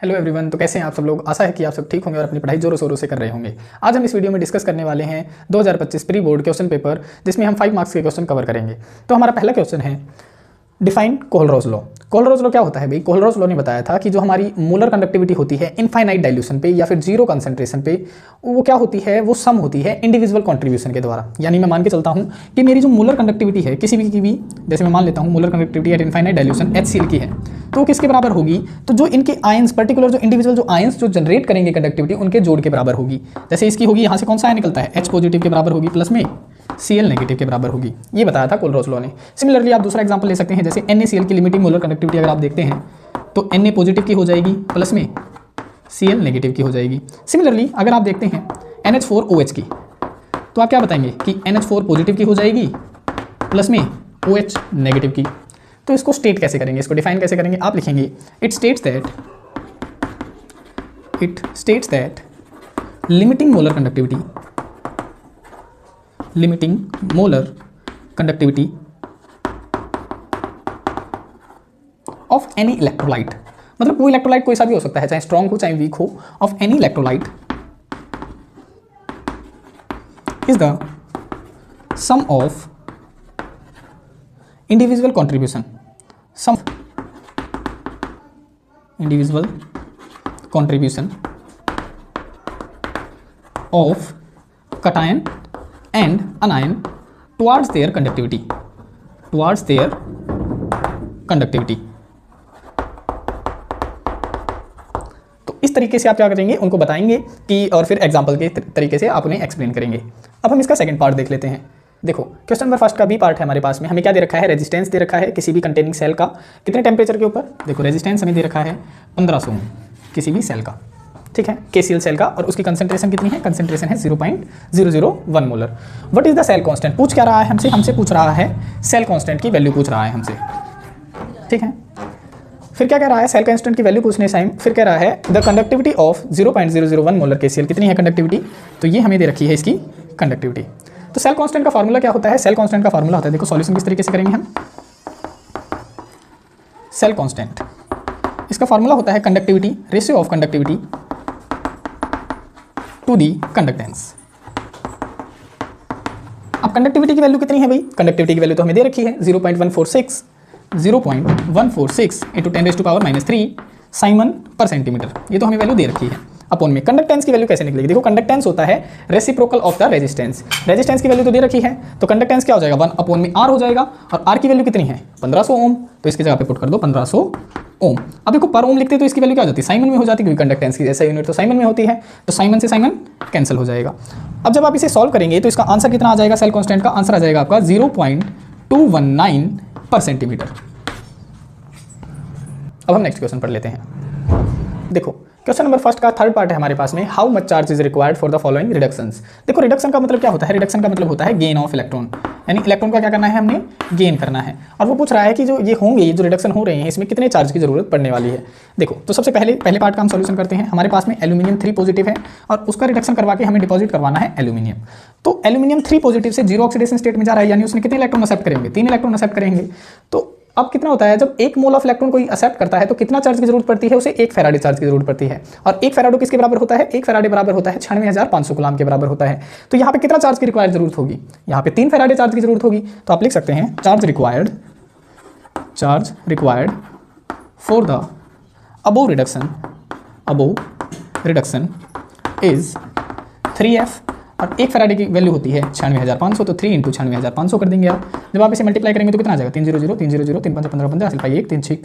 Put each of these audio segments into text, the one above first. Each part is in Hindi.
हेलो एवरीवन, तो कैसे हैं आप सब लोग। आशा है कि आप सब ठीक होंगे और अपनी पढ़ाई जोरों शोरों से कर रहे होंगे। आज हम इस वीडियो में डिस्कस करने वाले हैं 2025 प्री बोर्ड क्वेश्चन पेपर, जिसमें हम 5 मार्क्स के क्वेश्चन कवर करेंगे। तो हमारा पहला क्वेश्चन है, डिफाइन कोहलरॉज लॉ। कोहलरॉज लॉ क्या होता है भाई? कोहलरॉज लॉ ने बताया था कि जो हमारी मोलर कंडक्टिविटी होती है इनफाइनाइट डाइल्यूशन पे या फिर जीरो कंसंट्रेशन पे, वो क्या होती है, वो सम होती है इंडिविजुअल कंट्रीब्यूशन के द्वारा। यानी मैं मान के चलता हूँ कि मेरी जो मोलर कंडक्टिविटी है किसी भी जैसे मैं मान लेता हूँ molar conductivity eight infinite dilution HCl की है, तो वो किसके बराबर होगी? तो जो इनके आयंस, पर्टिकुलर जो इंडिविजुअल जो आयंस जो जनरेट करेंगे कंडक्टिविटी, उनके जोड़ के बराबर होगी। जैसे इसकी होगी, यहाँ से कौन सा आयन निकलता है, H पॉजिटिव के बराबर होगी प्लस में Cl नेगेटिव के बराबर होगी। ये बताया था कोहलरॉज लॉ ने। सिमिलरली आप दूसरा एग्जांपल ले सकते हैं, जैसे NaCl की लिमिटिंग मोलर कंडक्टिविटी अगर आप देखते हैं तो Na पॉजिटिव की हो जाएगी प्लस में Cl नेगेटिव की हो जाएगी। सिमिलरली अगर आप देखते हैं NH4OH की, तो आप क्या बताएंगे कि NH4 पॉजिटिव की हो जाएगी प्लस में OH नेगेटिव की। तो इसको स्टेट कैसे करेंगे, इसको डिफाइन कैसे करेंगे? आप लिखेंगे it states that limiting molar conductivity of any electrolyte, मतलब कोई इलेक्ट्रोलाइट कोई सा भी हो सकता है, चाहे स्ट्रॉन्ग हो चाहे वीक हो, of any electrolyte is the sum of individual contribution of cation and anion towards their conductivity। तो इस तरीके से आप क्या करेंगे, उनको बताएंगे कि, और फिर एग्जाम्पल के तरीके से आप उन्हें एक्सप्लेन करेंगे। अब हम इसका सेकंड पार्ट देख लेते हैं। देखो, क्वेश्चन नंबर फर्स्ट का बी पार्ट है हमारे पास में। हमें क्या दे रखा है? रेजिस्टेंस दे रखा है किसी भी कंटेनिंग सेल का, कितने टेम्परेचर के ऊपर। देखो, रेजिस्टेंस हमें दे रखा है 1500 ओम किसी भी सेल का, ठीक है, KCl सेल का, और उसकी कंसंट्रेशन कितनी है? कंसंट्रेशन है 0.001 molar. What is the cell constant? पूछ क्या रहा है हमसे पूछ रहा है सेल कांस्टेंट की वैल्यू पूछ रहा है हमसे, ठीक है। फिर क्या कह रहा है? सेल कांस्टेंट की वैल्यू पूछने टाइम फिर कह रहा है the conductivity of 0.001 molar KCl, कितनी है कंडक्टिविटी? तो ये हमें दे रखी है इसकी कंडक्टिविटी। तो सेल कांस्टेंट का फार्मूला क्या होता है? सेल कांस्टेंट का फार्मूला होता है, देखो सॉल्यूशन किस तरीके से करेंगे हम। सेल कांस्टेंट, इसका फार्मूला होता है conductivity, ratio of conductivity to the conductance. अब कंडक्टिविटी की वैल्यू कितनी है भाई? कंडक्टिविटी की वैल्यू तो हमें दे रखी है 0.146 इंटू 10⁻³ साइमन पर सेंटीमीटर, ये तो हमें वैल्यू दे रखी है। अपॉन में कंडक्टेंस की वैल्यू कैसे निकलेगी? देखो, कंडक्टेंस होता है reciprocal of the resistance. Resistance की वैल्यू तो दे रखी है, तो कंडक्टेंस क्या हो जाएगा? 1/r हो जाएगा, और r की वैल्यू कितनी है? 1500 ओम, तो इसकी जगह पे पुट कर दो 1500 ओम। अब देखो, पर ओम लिखते तो इसकी वैल्यू क्या हो जाती है? साइमन में हो जाती है, क्योंकि कंडक्टेंस की जैसा यूनिट तो साइमन में होती है, तो साइमन से साइमन कैंसिल हो जाएगा। अब जब आप इसे सॉल्व करेंगे तो इसका आंसर कितना आ जाएगा? सेल कांस्टेंट का आंसर आ जाएगा आपका 0.219 पर सेंटीमीटर। अब हम नेक्स्ट क्वेश्चन पढ़ लेते हैं। देखो, क्वेश्चन नंबर फर्स्ट का थर्ड पार्ट है हमारे पास में। How much charge is required for the following reductions. देखो, रिडक्शन का मतलब क्या होता है? रिडक्शन का मतलब होता है गेन ऑफ इलेक्ट्रॉन, यानी इलेक्ट्रॉन का क्या करना है, हमने गेन करना है। और वो पूछ रहा है कि जो ये होंगे, ये जो रिडक्शन हो रहे हैं, इसमें कितने चार्ज की जरूरत पड़ने वाली है। देखो, तो सबसे पहले पार्ट का हम सोल्यूशन करते हैं। हमारे पास में एल्यूमिनियम 3 पॉजिटिव है, और उसका रिडक्शन करवा के हमें डिपॉजिट करवाना है एल्यूमिनियम। तो एल्यूमिनियम 3 पॉजिटिव से जीरो ऑक्सीडेशन स्टेट में जा रहा है, यानी उसने कितने इलेक्ट्रॉन एक्सेप्ट करेंगे? 3 इलेक्ट्रॉन एक्सेप्ट करेंगे। तो अब कितना होता है, जब 1 मोल ऑफ इलेक्ट्रॉन कोई एक्सेप्ट करता है तो कितना चार्ज की जरूरत पड़ती है? उसे 1 फैराडे चार्ज की जरूरत पड़ती है। और 1 फैराडो किसके बराबर होता है? 1 फैराडे बराबर होता है 96,500 कूलम के बराबर होता है। तो यहाँ पे कितना चार्ज की रिक्वायर्ड जरूरत होगी? यहाँ पे 3 फैराडे चार्ज की जरूरत होगी। तो आप लिख सकते हैं charge required for the above reduction is 3F, और 1 फैराडे की वैल्यू होती है 96,500, तो 3 इंटू 96,500 कर देंगे आप। जब आप इसे मल्टीप्लाई करेंगे तो कितना आ जाएगा? 300 300 3 5 15 15 हासिल पाई 1 3 6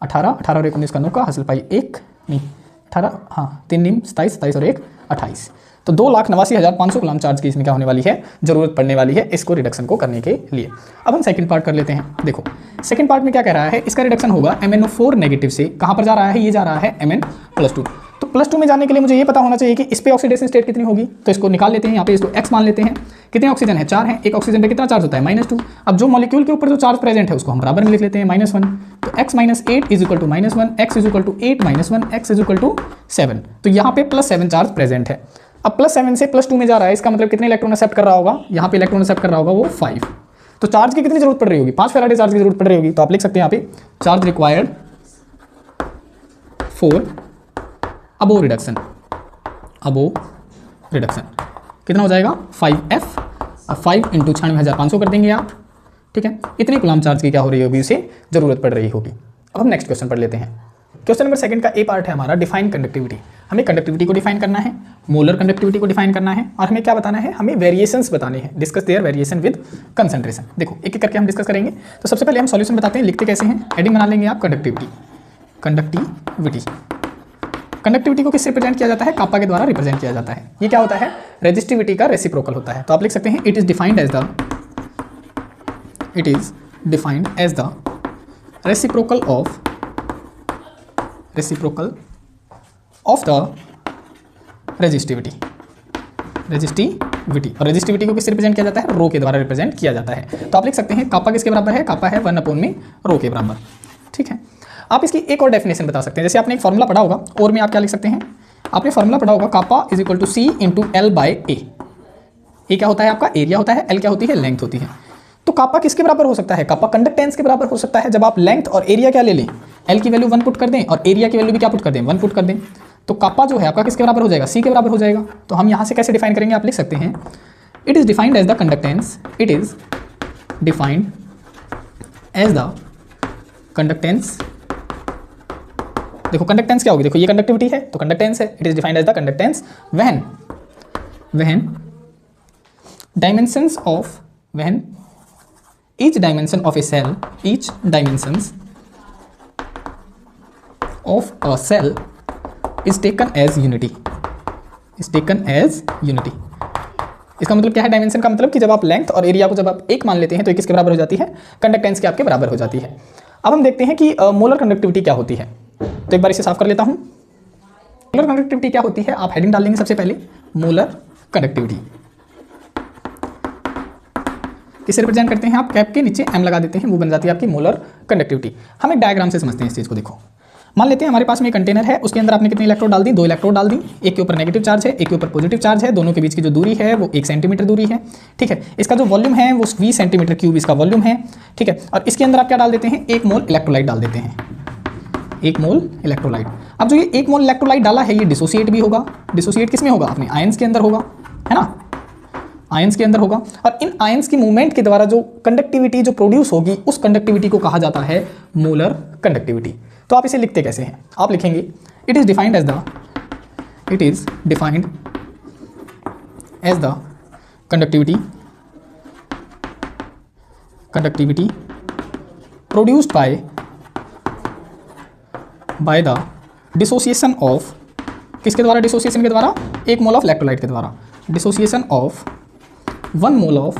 18 18 और 19 का 9 का हासिल पाई 1 नहीं 18, हाँ 3 नीम 27 27 और 1 28, तो 2,89,500 कूलम चार्ज की इसमें क्या होने वाली है? जरूरत पड़ने वाली है इसको रिडक्शन को करने के लिए। अब हम सेकंड पार्ट कर लेते हैं। देखो, सेकंड पार्ट में क्या कह रहा है? इसका रिडक्शन होगा MnO4 नेगेटिव से कहाँ पर जा रहा है? ये जा रहा है Mn+2। तो +2 में जाने के लिए मुझे ये पता होना चाहिए कि इस पे ऑक्सीडेशन स्टेट कितनी होगी। तो इसको निकाल लेते हैं, यहाँ पे इसको x मान लेते हैं। कितने ऑक्सीजन है? 4 है। एक ऑक्सीजन पे कितना चार्ज होता है? -2। अब जो मॉलिक्यूल के ऊपर जो चार्ज प्रेजेंट है उसको हम बराबर में लिख लेते हैं -1। तो x - 8 = -1, x = 8 - 1, x = 7। तो यहाँ पे +7 चार्ज प्रेजेंट है। अब +7 से +2 में जा रहा है, इसका मतलब कितने इलेक्ट्रॉन एक्सेप्ट कर रहा होगा? यहाँ पे इलेक्ट्रॉन एक्सेप्ट कर रहा होगा वो 5। तो चार्ज की कितनी जरूरत पड़ रही होगी? 5 फैराडे चार्ज की जरूरत पड़ रही होगी। तो आप लिख सकते हैं यहाँ पे charge required for above reduction, above reduction कितना हो जाएगा 5F, अब 5 × 96,500 कर देंगे आप, ठीक है। इतनी कूलम्ब चार्ज की क्या हो रही होगी, उसे जरूरत पड़ रही होगी। अब हम नेक्स्ट क्वेश्चन पढ़ लेते हैं। क्वेश्चन नंबर 2 का ए पार्ट है हमारा डिफाइन कंडक्टिविटी। हमें कंडक्टिविटी को डिफाइन करना है, मोलर कंडक्टिविटी को डिफाइन करना है, और हमें क्या बताना है, हमें वेरिएशंस बताने हैं, discuss their variation with concentration. देखो एक एक करके हम डिस्कस करेंगे। तो सबसे पहले हम सॉल्यूशन बताते हैं, लिखते कैसे हैं, हेडिंग बना लेंगे आप कंडक्टिविटी। कंडक्टिविटी, कंडक्टिविटी को किससे रिप्रेजेंट किया जाता है, कापा के द्वारा रिप्रेजेंट किया जाता है। ये क्या होता है, रेजिस्टिविटी का रेसिप्रोकल होता है। तो आप लिख सकते हैं it is defined as the reciprocal of the resistivity. और रेजिस्टिविटी को किससे रिप्रेजेंट किया जाता है, रो के द्वारा रिप्रेजेंट किया जाता है। तो आप लिख सकते हैं कापा किसके बराबर है, कापा है 1/रो के बराबर, ठीक है। आप इसकी एक और डेफिनेशन बता सकते हैं, जैसे आपने एक फॉर्मूला पढ़ा होगा, और में आप क्या लिख सकते हैं, आपने फॉर्मूला पढ़ा होगा kappa is equal to C × L/A। A क्या होता है आपका एरिया होता है, एल क्या होती है, लेंथ होती है। तो कापा किसके बराबर हो सकता है, कापा कंडक्टेंस के बराबर हो सकता है। जब आप लेंथ और एरिया क्या ले लें, एल की वैल्यू 1 पुट कर दें और एरिया की वैल्यू भी क्या पुट कर दें, 1 पुट कर दें, तो कापा जो है आपका किसके बराबर हो जाएगा, सी के बराबर हो जाएगा। तो हम यहाँ से कैसे डिफाइन करेंगे, आप लिख सकते हैं it is defined as the conductance, it is defined as the conductance. देखो कंडक्टेंस क्या होगी, देखो ये कंडक्टिविटी है तो कंडक्टेंस है, it is defined as the conductance when dimensions of each dimension of a cell is taken as unity, इसका मतलब क्या है, डायमेंशन का मतलब कि जब आप लेंथ और एरिया को जब आप एक मान लेते हैं तो ये किसके बराबर हो जाती है, कंडक्टेंस के आपके बराबर हो जाती है। अब हम देखते हैं कि मोलर कंडक्टिविटी क्या होती है। तो एक बार इसे साफ कर लेता हूं। मोलर कंडक्टिविटी क्या होती है, आप हेडिंग डाल लेंगे सबसे पहले, मोलर कंडक्टिविटी किसे रिप्रेजेंट करते हैं, आप कैप के नीचे m लगा देते हैं, वो बन जाती है आपकी मोलर कंडक्टिविटी। हम एक डायग्राम से समझते हैं इस चीज़ को। देखो मान लेते हैं हमारे पास में एक कंटेनर है, उसके अंदर आपने कितने इलेक्ट्रोड डाल दी, 2 इलेक्ट्रोड डाल दी, एक के ऊपर नेगेटिव चार्ज है, एक के ऊपर पॉजिटिव चार्ज है, दोनों के बीच की जो दूरी है वो 1 सेंटीमीटर दूरी है, ठीक है। इसका जो वॉल्यूम है वो 20 सेंटीमीटर क्यूब इसका वॉल्यूम है, ठीक है। और इसके अंदर आप क्या डाल देते हैं, 1 मोल इलेक्ट्रोलाइट डाल देते हैं, 1 मोल इलेक्ट्रोलाइट। अब जो ये 1 मोल इलेक्ट्रोलाइट डाला है ये डिसोसिएट भी होगा, डिसोसिएट किस में होगा, अपने आयंस के अंदर होगा, है ना, आयंस के अंदर होगा। और इन आयंस की मूवमेंट के द्वारा जो कंडक्टिविटी जो प्रोड्यूस होगी उस कंडक्टिविटी को कहा जाता है मोलर कंडक्टिविटी। तो आप इसे लिखते कैसे हैं, आप लिखेंगे it is defined as the conductivity produced by the dissociation of, किसके द्वारा, डिसोसिएशन के द्वारा, 1 मोल ऑफ इलेक्ट्रोलाइट के द्वारा, dissociation of 1 mole of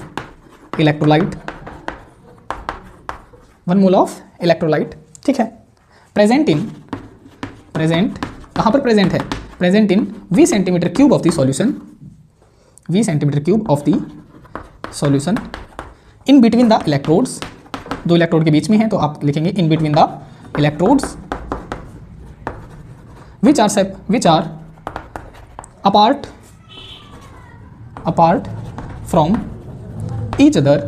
electrolyte, ठीक है। प्रेजेंट कहाँ पर प्रेजेंट है, present in V centimetre cube of the solution, in between the electrodes, 2 electrode के बीच में है तो आप लिखेंगे in between the electrodes which are apart from each other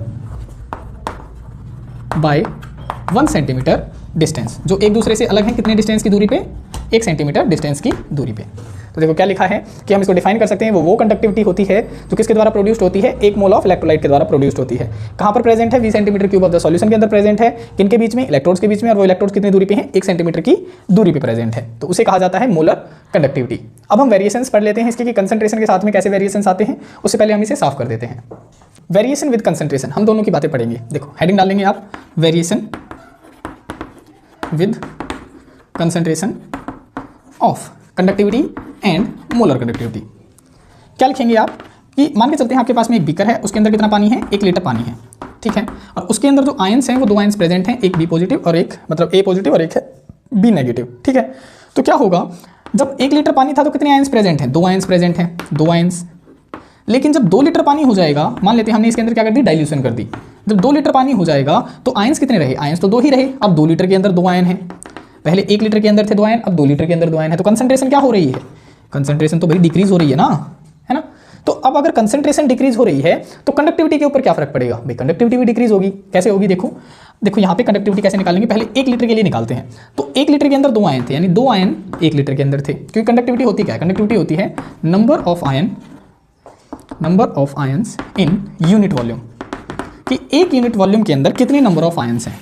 by 1 centimetre distance, जो एक दूसरे से अलग हैं कितने डिस्टेंस की दूरी पे, 1 सेंटीमीटर डिस्टेंस की दूरी पे। तो देखो क्या लिखा है कि हम इसको डिफाइन कर सकते हैं, वो कंडक्टिविटी होती है जो किसके द्वारा प्रोड्यूस्ड होती है, 1 मोल ऑफ इलेक्ट्रोलाइट के द्वारा प्रोड्यूस्ड होती है। कहाँ पर प्रेजेंट है, 20 centimetre cube of the solution के अंदर प्रेजेंट है, किनके बीच में, इलेक्ट्रोड्स के बीच में, और वो इलेक्ट्रोड्स कितनी दूरी पे हैं, 1 सेंटीमीटर की दूरी पे प्रेजेंट है, तो उसे कहा जाता है मोलर कंडक्टिविटी। अब हम वेरिएशंस पढ़ लेते हैं इसके कि कंसंट्रेशन के साथ में कैसे वेरिएशंस आते हैं, उससे पहले हम इसे साफ कर देते हैं। वेरिएशन विद कंसंट्रेशन, हम दोनों की बातें पढ़ेंगे। देखो हेडिंग डालेंगे आप, variation with concentration of conductivity and molar conductivity. क्या लिखेंगे आप कि मान के चलते हैं आपके पास में एक बीकर है, उसके अंदर कितना पानी है, 1 लीटर पानी है, ठीक है। और उसके अंदर जो आयंस हैं वो 2 आयंस प्रेजेंट हैं, एक बी पॉजिटिव और एक मतलब ए पॉजिटिव और एक है बी नेगेटिव, ठीक है। तो क्या होगा, जब 1 लीटर पानी था तो कितने आयंस प्रेजेंट हैं, 2 आयंस प्रेजेंट हैं, 2 आयंस। लेकिन जब 2 लीटर पानी हो जाएगा, मान लेते हैं हमने इसके अंदर क्या कर दी, डाइल्यूशन कर दी। जब 2 लीटर पानी हो जाएगा तो आयंस कितने रहे, आयंस तो 2 ही रहे। अब 2 लीटर के अंदर 2 आयन है, पहले 1 लीटर के अंदर थे 2 आयन, अब 2 लीटर के अंदर 2 आयन है, तो कंसंट्रेशन क्या हो रही है, कंसंट्रेशन तो भाई डिक्रीज हो रही है ना, है ना। तो अब अगर कंसंट्रेशन डिक्रीज हो रही है तो कंडक्टिविटी के ऊपर क्या फर्क पड़ेगा, भाई कंडक्टिविटी भी डिक्रीज होगी। कैसे होगी, देखो देखो यहाँ पे कंडक्टिविटी कैसे निकालेंगे, पहले 1 लीटर के लिए निकालते हैं। तो 1 लीटर के अंदर 2 आयन थे, यानी 2 आयन 1 लीटर के अंदर थे, क्योंकि कंडक्टिविटी होती क्या है, कंडक्टिविटी होती है number of ions in unit volume, कि 1 यूनिट वॉल्यूम के अंदर कितने नंबर ऑफ आयंस हैं।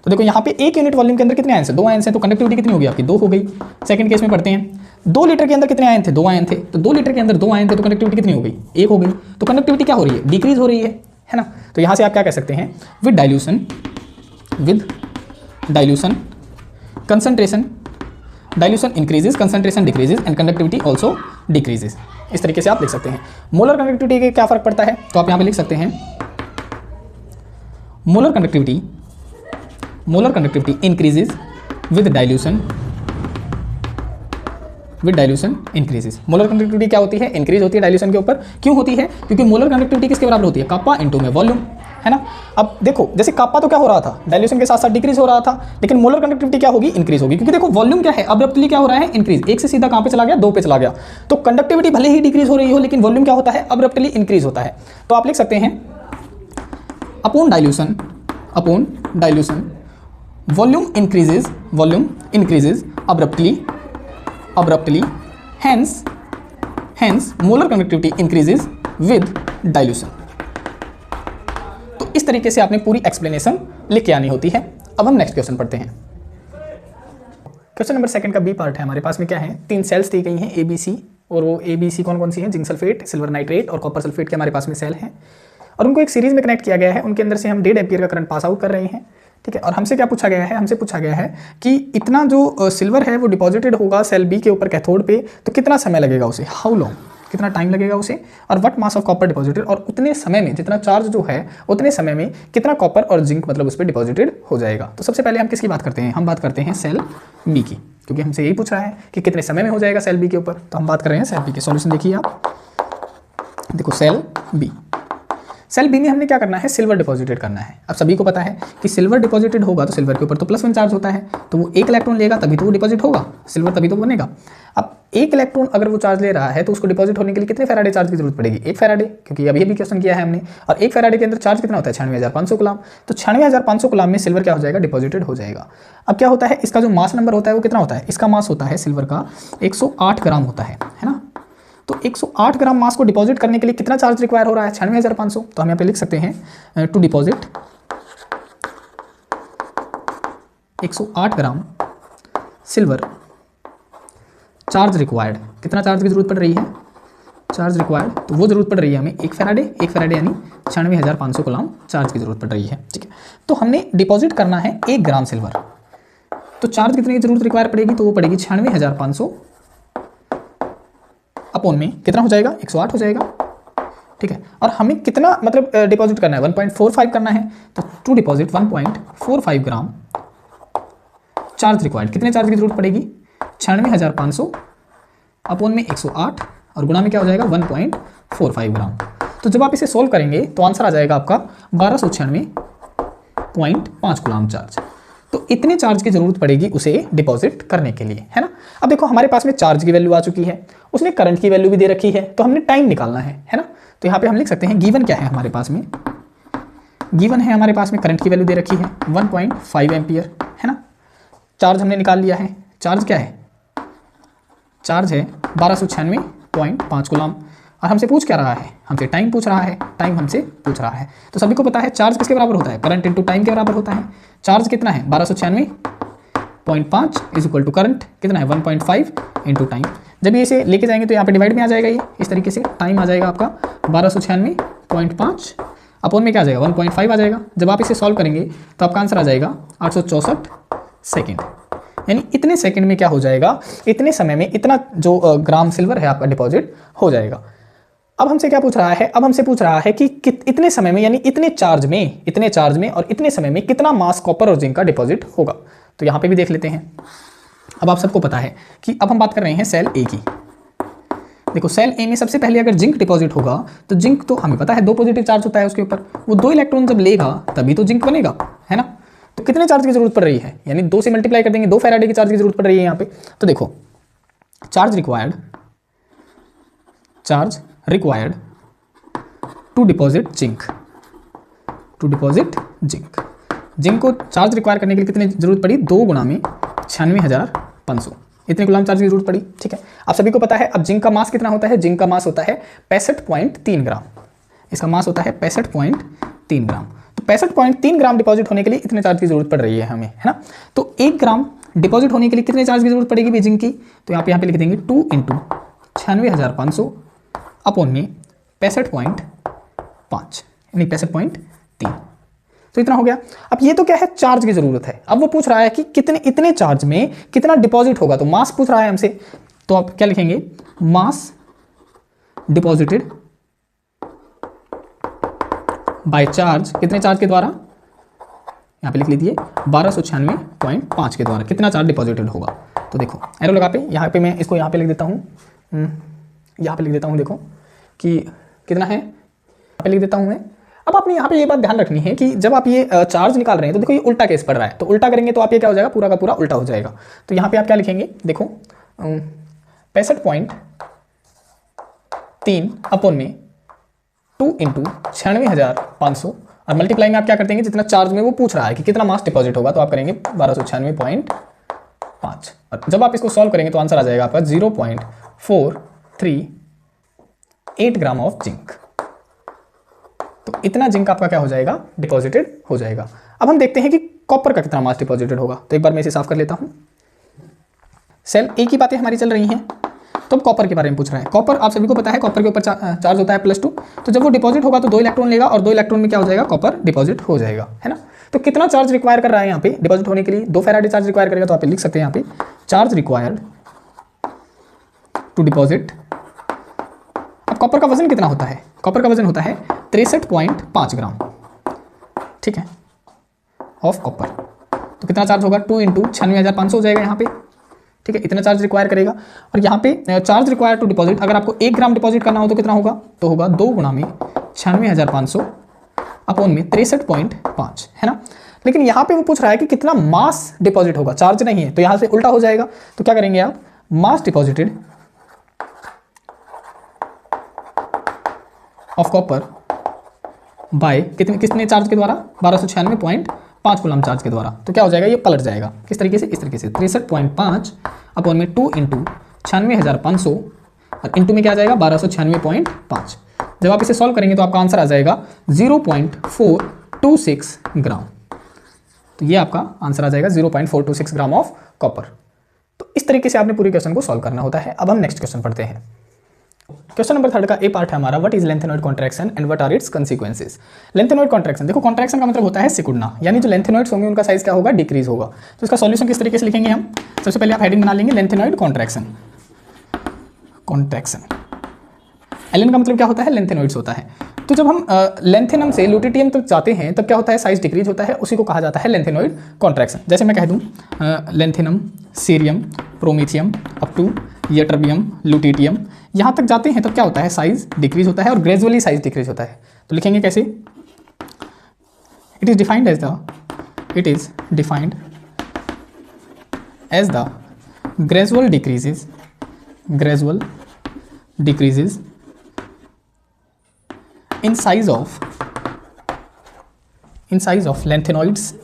तो देखो यहाँ पे 1 यूनिट वॉल्यूम के अंदर कितने आयंस हैं, 2 आयंस हैं, तो कंडक्टिविटी कितनी होगी आपकी, 2 हो गई। सेकंड केस में पढ़ते हैं, 2 लीटर के अंदर कितने आयन थे, 2 आयन थे, तो 2 लीटर के अंदर 2 आयन थे, तो कंडक्टिविटी कितनी हो गई, 1 हो गई। तो कंडक्टिविटी क्या हो रही है, डिक्रीज हो रही है ना। तो यहाँ से आप क्या कह सकते हैं, with dilution concentration, dilution increases, concentration decreases and conductivity also decreases. इस तरीके से आप लिख सकते हैं। मोलर कंडक्टिविटी के क्या फर्क पड़ता है, तो आप यहाँ पे लिख सकते हैं molar conductivity increases with dilution increases. Molar conductivity क्या होती है, इंक्रीज होती है डाइल्यूशन के ऊपर। क्यों होती है, क्योंकि मोलर कंडक्टिविटी किसके बराबर होती है, कापा इनटू में वॉल्यूम, है ना। अब देखो जैसे कापा तो क्या हो रहा था, डाइल्यूशन के साथ साथ डिक्रीज हो रहा था, लेकिन मोलर कंडक्टिविटी क्या होगी, इंक्रीज होगी, क्योंकि देखो वॉल्यूम क्या है, अब्रप्टली क्या हो रहा है, इंक्रीज। 1 से सीधा कहां पे चला गया, 2 पे चला गया। तो कंडक्टिविटी भले ही डिक्रीज हो रही हो, लेकिन वॉल्यूम क्या होता है, अब्रप्टली इंक्रीज होता है। तो आप लिख सकते हैं upon dilution volume increases abruptly hence molar conductivity increases with dilution। तो इस तरीके से आपने पूरी एक्सप्लेनेशन लिख के आनी होती है। अब हम नेक्स्ट क्वेश्चन पढ़ते हैं। क्वेश्चन नंबर 2 का बी पार्ट है। हमारे पास में क्या है, 3 सेल्स दी गई हैं ABC, और वो ABC कौन कौन सी हैं, जिंक सल्फेट, सिल्वर नाइट्रेट और कॉपर सल्फेट के हमारे पास में सेल हैं, और उनको एक सीरीज में कनेक्ट किया गया है। उनके अंदर से हम 1.5 एम्पीयर का करंट पास आउट कर रहे हैं, ठीक है। और हमसे क्या पूछा गया है, हमसे पूछा गया है कि इतना जो सिल्वर है वो डिपॉजिटेड होगा सेल बी के ऊपर कैथोड पे, तो कितना समय लगेगा उसे, हाउ लॉन्ग, कितना टाइम लगेगा उसे, और what mass of copper deposited, और उतने समय में जितना चार्ज जो है उतने समय में कितना कॉपर और जिंक मतलब उस पर डिपॉजिटेड हो जाएगा। तो सबसे पहले हम किसकी बात करते हैं, हम बात करते हैं सेल बी की, क्योंकि हमसे यही पूछ रहा है कि कितने समय में हो जाएगा सेल बी के ऊपर। तो हम बात कर रहे हैं सेल बी के। सॉल्यूशन देखिए आप, देखो सेल बी में हमने क्या करना है, सिल्वर डिपॉजिटेड करना है। अब सभी को पता है कि सिल्वर डिपॉजिटेड होगा तो सिल्वर के ऊपर तो +1 चार्ज होता है, तो वो 1 इलेक्ट्रॉन लेगा तभी तो वो डिपॉजिट होगा, सिल्वर तभी तो बनेगा। अब 1 इलेक्ट्रॉन अगर वो चार्ज ले रहा है तो उसको डिपॉजिट होने के लिए कितने फैराडे चार्ज की जरूरत पड़ेगी, 1 फैराडे, क्योंकि अभी भी क्वेश्चन किया है हमने। और 1 फैराडे के अंदर चार्ज कितना होता है, 96,500 कूलम। तो 96,500 कूलम में सिल्वर क्या हो जाएगा, डिपॉजिटेड हो जाएगा। अब क्या होता है, इसका जो मास नंबर होता है वो कितना होता है, इसका मास होता है सिल्वर का 108 ग्राम होता है ना। तो 108 ग्राम मास को डिपॉजिट करने के लिए कितना चार्ज रिक्वायर हो रहा है, 96,500। तो हम यहाँ पे लिख सकते हैं to deposit 108 gram silver charge required, कितना चार्ज की जरूरत पड़ रही है, चार्ज रिक्वायर्ड, तो वो जरूरत पड़ रही है हमें 1 फैराडे यानी 96,500 कूलम चार्ज की जरूरत पड़ रही है, ठीक है। तो हमने डिपॉजिट करना है 1 ग्राम सिल्वर, तो चार्ज कितने की जरूरत रिक्वायर पड़ेगी, तो वो पड़ेगी 96,500 अपॉन में कितना हो जाएगा, 108 हो जाएगा, ठीक है। और हमें कितना मतलब डिपॉजिट करना है, 1.45 करना है। तो to deposit 1.45 gram charge required, कितने चार्ज की जरूरत पड़ेगी, 96,500 अपॉन में 108 और गुणा में क्या हो जाएगा 1.45 ग्राम। तो जब आप इसे सोल्व करेंगे तो आंसर आ जाएगा आपका 1296.5 कूलम चार्ज। तो इतने चार्ज की जरूरत पड़ेगी उसे डिपॉजिट करने के लिए, है ना। अब देखो हमारे पास में चार्ज की वैल्यू आ चुकी है, उसने करंट की वैल्यू भी दे रखी है, तो हमने टाइम निकालना है ना। तो यहाँ पे हम लिख सकते हैं गिवन क्या है हमारे पास में, गिवन है हमारे पास में करंट की वैल्यू दे रखी है 1.5 एम्पियर, है ना। चार्ज हमने निकाल लिया है, चार्ज क्या है, चार्ज है 1296.5 कूलम। और हमसे पूछ क्या रहा है, हमसे टाइम पूछ रहा है, टाइम हमसे पूछ रहा है। तो सभी को पता है चार्ज किसके बराबर होता है, करंट इनटू टाइम के बराबर होता है। चार्ज कितना है 1296.5 इज इक्वल टू करंट कितना है 1.5 इंटू टाइम। जब ये इसे लेके जाएंगे तो यहाँ पे डिवाइड में आ जाएगा, ये इस तरीके से टाइम आ जाएगा आपका 1296.5 अपॉन में क्या आ जाएगा 1.5 आ जाएगा। जब आप इसे सॉल्व करेंगे तो आपका आंसर आ जाएगा 864 सेकेंड, यानी इतने सेकंड में क्या हो जाएगा, इतने समय में इतना जो ग्राम सिल्वर है आपका डिपॉजिट हो जाएगा। अब हमसे क्या पूछ रहा है, अब हमसे पूछ रहा है कि इतने समय में यानी इतने चार्ज में और इतने समय में कितना मास कॉपर और जिंक का डिपॉजिट होगा। तो यहाँ पे भी देख लेते हैं। अब आप सबको पता है कि अब हम बात कर रहे हैं सेल ए की। देखो सेल ए में सबसे पहले अगर जिंक डिपॉजिट होगा तो जिंक तो हमें पता है 2 पॉजिटिव चार्ज होता है उसके ऊपर, वो 2 इलेक्ट्रॉन जब लेगा तभी तो जिंक बनेगा, है ना। तो कितने चार्ज की जरूरत पड़ रही है, यानी 2 से मल्टीप्लाई कर देंगे, 2 फैराडे की चार्ज की जरूरत पड़ रही है यहाँ पे। तो देखो charge required to deposit zinc zinc को चार्ज रिक्वायर करने के लिए कितनी जरूरत पड़ी, 2 गुणा में 96,500, इतने गुलाम चार्ज की जरूरत पड़ी। ठीक है, आप सभी को पता है। अब जिंक का मास कितना होता है, जिंक का मास होता है 65.3 ग्राम, इसका मास होता है 65.3 ग्राम। तो 65.3 ग्राम डिपॉजिट होने के लिए इतने चार्ज की जरूरत पड़ रही है हमें, है ना। तो 1 ग्राम डिपॉजिट होने के लिए कितने चार्ज की जरूरत पड़ेगी भी जिंक की, तो यहाँ पे लिख देंगे 2 × 96,500 अपॉन में 65.5 यानी 65.3, तो इतना हो गया। अब ये तो क्या है, चार्ज की जरूरत है। अब वो पूछ रहा है कि कितने इतने चार्ज में कितना डिपॉजिट होगा, तो मास पूछ रहा है हमसे। तो आप क्या लिखेंगे, मास डिपॉजिटेड बाय चार्ज, कितने चार्ज के द्वारा, यहाँ पे लिख लीजिए 1296.5 के द्वारा कितना चार्ज डिपॉजिटेड होगा। तो देखो एरो लगा पे, यहाँ पे मैं इसको यहाँ पे लिख देता हूँ, यहाँ पे लिख देता हूँ, देखो कि कितना है, यहाँ पे लिख देता हूँ मैं। अब आपने यहाँ पे ये बात ध्यान रखनी है कि जब आप ये चार्ज निकाल रहे हैं तो देखो ये उल्टा केस पड़ रहा है, तो उल्टा करेंगे तो आप ये क्या हो जाएगा, पूरा का पूरा उल्टा हो जाएगा। तो यहाँ पे आप क्या लिखेंगे, देखो 65.3 अपॉन में 2 × 96,500 और मल्टीप्लाई में आप क्या कर देंगे, जितना चार्ज में वो पूछ रहा है कि कितना मास डिपॉजिट होगा, तो आप करेंगे 1296.5 और जब आप इसको सॉल्व करेंगे तो आंसर आ जाएगा आपका 0.438 ग्राम ऑफ जिंक। तो इतना जिंक आपका क्या हो जाएगा, डिपॉजिटेड हो जाएगा। अब हम देखते हैं कि कॉपर का कितना मास डिपॉजिटेड होगा। तो एक बार मैं इसे साफ कर लेता हूं। सेल ए की बातें हमारी चल रही हैं, तो अब कॉपर के बारे में पूछ रहे हैं। कॉपर आप सभी को पता है, कॉपर के ऊपर चार्ज होता है +2, तो जब वो डिपॉजिट होगा तो 2 इलेक्ट्रॉन लेगा और 2 इलेक्ट्रॉन में क्या हो जाएगा, कॉपर डिपॉजिट हो जाएगा, है ना। तो कितना चार्ज रिक्वायर कर रहा है यहाँ पे डिपॉजिट होने के लिए, 2 फैराडे चार्ज रिक्वायर करेगा। तो आप लिख सकते हैं यहाँ पे चार्ज रिक्वायर्ड टू डिपॉजिट। अब कॉपर का वजन कितना होता है, कॉपर का वजन होता है 63.5 ग्राम, ठीक है, ऑफ कॉपर। तो कितना चार्ज होगा, 2 × 96,500 हो जाएगा यहाँ पे, ठीक है, इतना चार्ज रिक्वायर करेगा। और यहाँ पे चार्ज रिक्वायर टू डिपॉजिट, अगर आपको 1 ग्राम डिपॉजिट करना हो तो कितना होगा, तो होगा 2 गुणा में 96,500 अपॉन में 63.5, है ना। लेकिन यहाँ पे वो पूछ रहा है कि कितना मास डिपॉजिट होगा, चार्ज नहीं है, तो यहाँ से उल्टा हो जाएगा। तो क्या करेंगे आप, मास डिपॉजिटेड ऑफ कॉपर बाय कितने चार्ज के द्वारा, 1296.5 कूलम चार्ज के द्वारा। तो क्या हो जाएगा, ये पलट जाएगा किस तरीके से, इस तरीके से 63.5 अपॉन में 2 × 96,500 और इंटू में क्या आ जाएगा 1296.5। जब आप इसे सॉल्व करेंगे तो आपका आंसर आ जाएगा 0.426 ग्राम। तो ये आपका आंसर आ जाएगा 0.426 ग्राम ऑफ कॉपर। तो इस तरीके से आपने पूरी क्वेश्चन को सॉल्व करना होता है। अब हम नेक्स्ट क्वेश्चन पढ़ते हैं। क्वेश्चन नंबर 3 का ए पार्ट है हमारा, what is lanthanoid contraction and what are its consequences. Lanthanoid contraction, देखो कॉन्ट्रैक्शन का मतलब होता है सिकुड़ना, यानी जो लेंथेनॉइड्स होंगे उनका साइज क्या होगा, डिक्रीज होगा। तो इसका सॉल्यूशन किस तरीके से लिखेंगे हम, सबसे पहले आप हेडिंग बना लेंगे लेंथेनॉइड कॉन्ट्रैक्शन। कॉन्ट्रैक्शन एलन का मतलब क्या होता है, लेंथेनॉइड्स होता है। तो जब हम लेंथेनम से ल्यूटिटियम तक जाते हैं तब क्या होता है, साइज डिक्रीज होता है, उसी को कहा जाता है लेंथेनॉइड कॉन्ट्रैक्शन। जैसे मैं कह दूं lanthanum, cerium, promethium up to ytterbium, lutetium, यहाँ तक जाते हैं तब क्या होता है, साइज डिक्रीज होता है और ग्रेजुअली साइज डिक्रीज होता है। तो लिखेंगे कैसे, it is defined as the gradual decreases in size of lanthanoids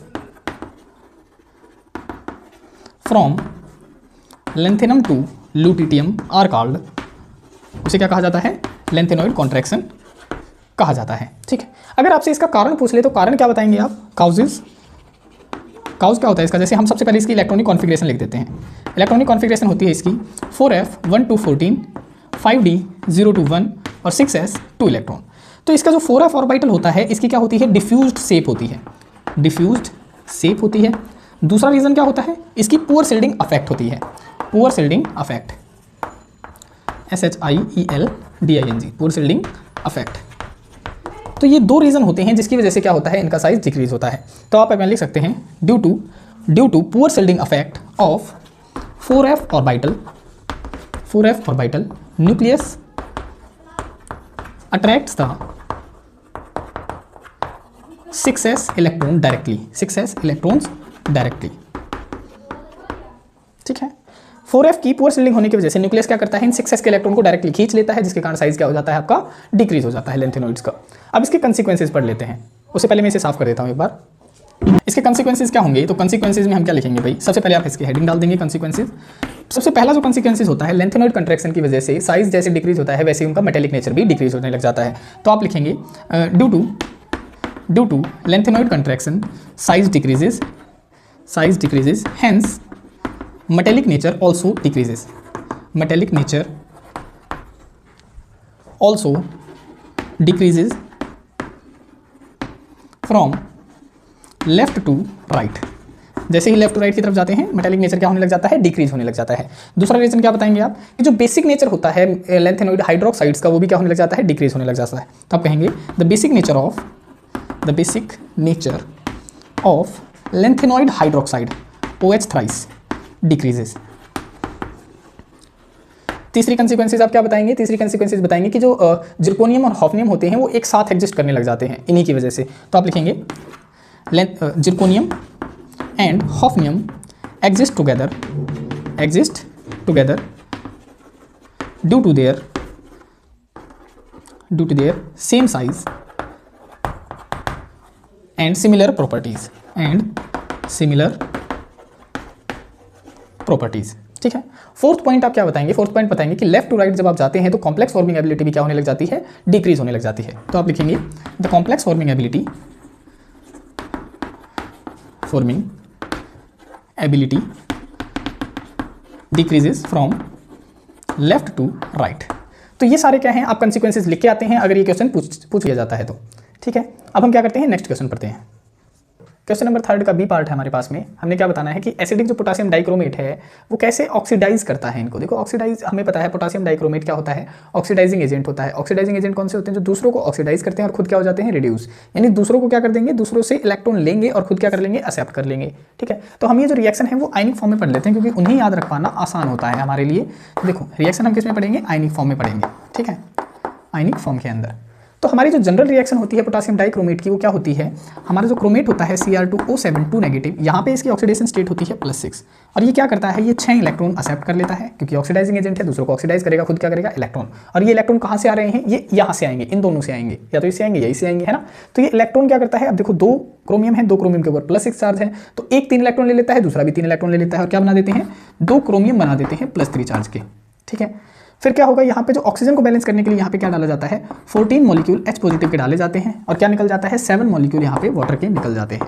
from lanthanum to lutetium are called, उसे क्या कहा जाता है, लेंथेनॉइड कॉन्ट्रैक्शन कहा जाता है। ठीक है, अगर आपसे इसका कारण पूछ ले तो कारण क्या बताएंगे आप, काउज क्या होता है इसका। जैसे हम सबसे पहले इसकी इलेक्ट्रॉनिक कॉन्फ़िगरेशन लिख देते हैं। इलेक्ट्रॉनिक कॉन्फ़िगरेशन होती है इसकी 4f 1 to 14, 5d 0 to 1 और 6s 2 इलेक्ट्रॉन। तो इसका जो 4f ऑर्बिटल होता है इसकी क्या होती है, डिफ्यूज्ड शेप होती है, डिफ्यूज्ड शेप होती है। दूसरा रीज़न क्या होता है, इसकी पुअर शिल्डिंग अफेक्ट होती है, poor shielding affect, SHIELDING, poor shielding affect. तो ये 2 रीज़न होते हैं जिसकी वजह से क्या होता है, इनका साइज डिक्रीज होता है। तो आप लिख सकते हैं due to poor shielding effect of 4f orbital nucleus attracts the 6s electron directly, 6s electrons directly। ठीक है, 4f की पुअर शिल्डिंग होने की वजह से न्यूक्लियस क्या करता है, इन 6s के इलेक्ट्रॉन को डायरेक्टली खींच लेता है, जिसके कारण साइज क्या हो जाता है आपका, डिक्रीज हो जाता है लेंथेनॉइड्स का। अब इसके कंसीक्वेंसेस पढ़ लेते हैं। उससे पहले मैं इसे साफ कर देता हूं एक बार। इसके कंसिक्वेंसेज क्या होंगे, तो कंसिक्वेंसेज में हम क्या लिखेंगे भाई, सबसे पहले आप इसकी हेडिंग डाल देंगे कंसिक्वेंसेज। सबसे पहला जो कंसिक्वेंसेज होता है, लेंथेनॉइड कंट्रैक्शन की वजह से साइज जैसे डिक्रीज होता है वैसे उनका मेटेलिक नेचर भी डिक्रीज होने लग जाता है। तो आप लिखेंगे due to lanthanoid contraction size decreases hence metallic nature also decreases, metallic nature also decreases from left to right। जैसे ही लेफ्ट टू राइट की तरफ जाते हैं मेटेलिक नेचर क्या होने लग जाता है, डिक्रीज होने लग जाता है। दूसरा रीजन क्या बताएंगे आप, कि जो बेसिक नेचर होता है लेंथेनॉइड हाइड्रोक्साइड्स का वो भी क्या होने लग जाता है, डिक्रीज होने लग जाता है। तो आप कहेंगे the basic nature of lanthanoid hydroxide OH thrice decreases. तीसरी कंसिक्वेंसेज आप क्या बताएंगे, तीसरी कंसिक्वेंसेज बताएंगे कि जो जिरकोनियम और हॉफनियम होते हैं वो एक साथ एग्जिस्ट करने लग जाते हैं इन्हीं की वजह से। तो आप लिखेंगे zirconium and hafnium exist together due to their same size and similar properties. ठीक है। फोर्थ पॉइंट आप क्या बताएंगे, फोर्थ पॉइंट बताएंगे कि लेफ्ट टू राइट जब आप जाते हैं तो कॉम्प्लेक्स फॉर्मिंग एबिलिटी भी क्या होने लग जाती है, डिक्रीज होने लग जाती है। तो आप लिखेंगे the complex forming ability decreases from left to right. तो ये सारे क्या हैं, आप कंसिक्वेंसेज लिख के आते हैं अगर ये क्वेश्चन पूछ लिया जाता है तो। ठीक है। अब हम क्या करते हैं, नेक्स्ट क्वेश्चन पढ़ते हैं। क्वेश्चन नंबर 3 का बी पार्ट है हमारे पास में। हमने क्या बताना है कि एसिडिक जो पोटासियम डाइक्रोमेट है वो कैसे ऑक्सीडाइज करता है इनको। देखो ऑक्सीडाइज हमें पता है, पोटासियम डाइक्रोमेट क्या होता है, ऑक्सीडाइजिंग एजेंट होता है। ऑक्सीडाइजिंग एजेंट कौन से होते हैं, जो दूसरों को ऑक्सीडाइज करते हैं और खुद क्या हो जाते हैं, रिड्यूस। यानी दूसरों को क्या कर देंगे, दूसरों से इलेक्ट्रॉन लेंगे और खुद क्या कर लेंगे, एक्सेप्ट कर लेंगे। ठीक है। तो हम ये जो रिएक्शन है वो आयनिक फॉर्म में पढ़ लेते हैं क्योंकि उन्हें याद रख पाना आसान होता है हमारे लिए। देखो रिएक्शन हम किस में पढ़ेंगे, आयनिक फॉर्म में पढ़ेंगे। ठीक है, आयनिक फॉर्म के अंदर। तो हमारी जो जनरल रिएक्शन होती है पोटासियम डाइक्रोमेट की वो क्या होती है, हमारा जो क्रोमेट होता है Cr2O7 2 नेगेटिव, यहाँ पे इसकी ऑक्सीडेशन स्टेट होती है +6 और ये क्या करता है, ये 6 इलेक्ट्रॉन एक्सेप्ट कर लेता है क्योंकि ऑक्सीडाइजिंग एजेंट है, दूसरों को ऑक्सीडाइज करेगा, खुद क्या करेगा, इलेक्ट्रॉन। और ये इलेक्ट्रॉन कहाँ से आ रहे हैं, ये यहाँ से आएंगे, इन दोनों से आएंगे, या तो इससे आएंगे या इससे आएंगे, है ना। तो ये इलेक्ट्रॉन क्या करता है, अब देखो 2 क्रोमियम है, 2 क्रोमियम के ऊपर +6 चार्ज है, तो एक 3 इलेक्ट्रॉन ले लेता है, दूसरा भी 3 इलेक्ट्रॉन ले लेता है और क्या बना देते हैं, 2 क्रोमियम बना देते हैं +3 चार्ज के। ठीक है। फिर क्या होगा, यहाँ पे जो ऑक्सीजन को बैलेंस करने के लिए यहाँ पे क्या डाला जाता है, 14 मॉलिक्यूल H पॉजिटिव के डाले जाते हैं और क्या निकल जाता है, 7 मॉलिक्यूल यहाँ पे वाटर के निकल जाते हैं।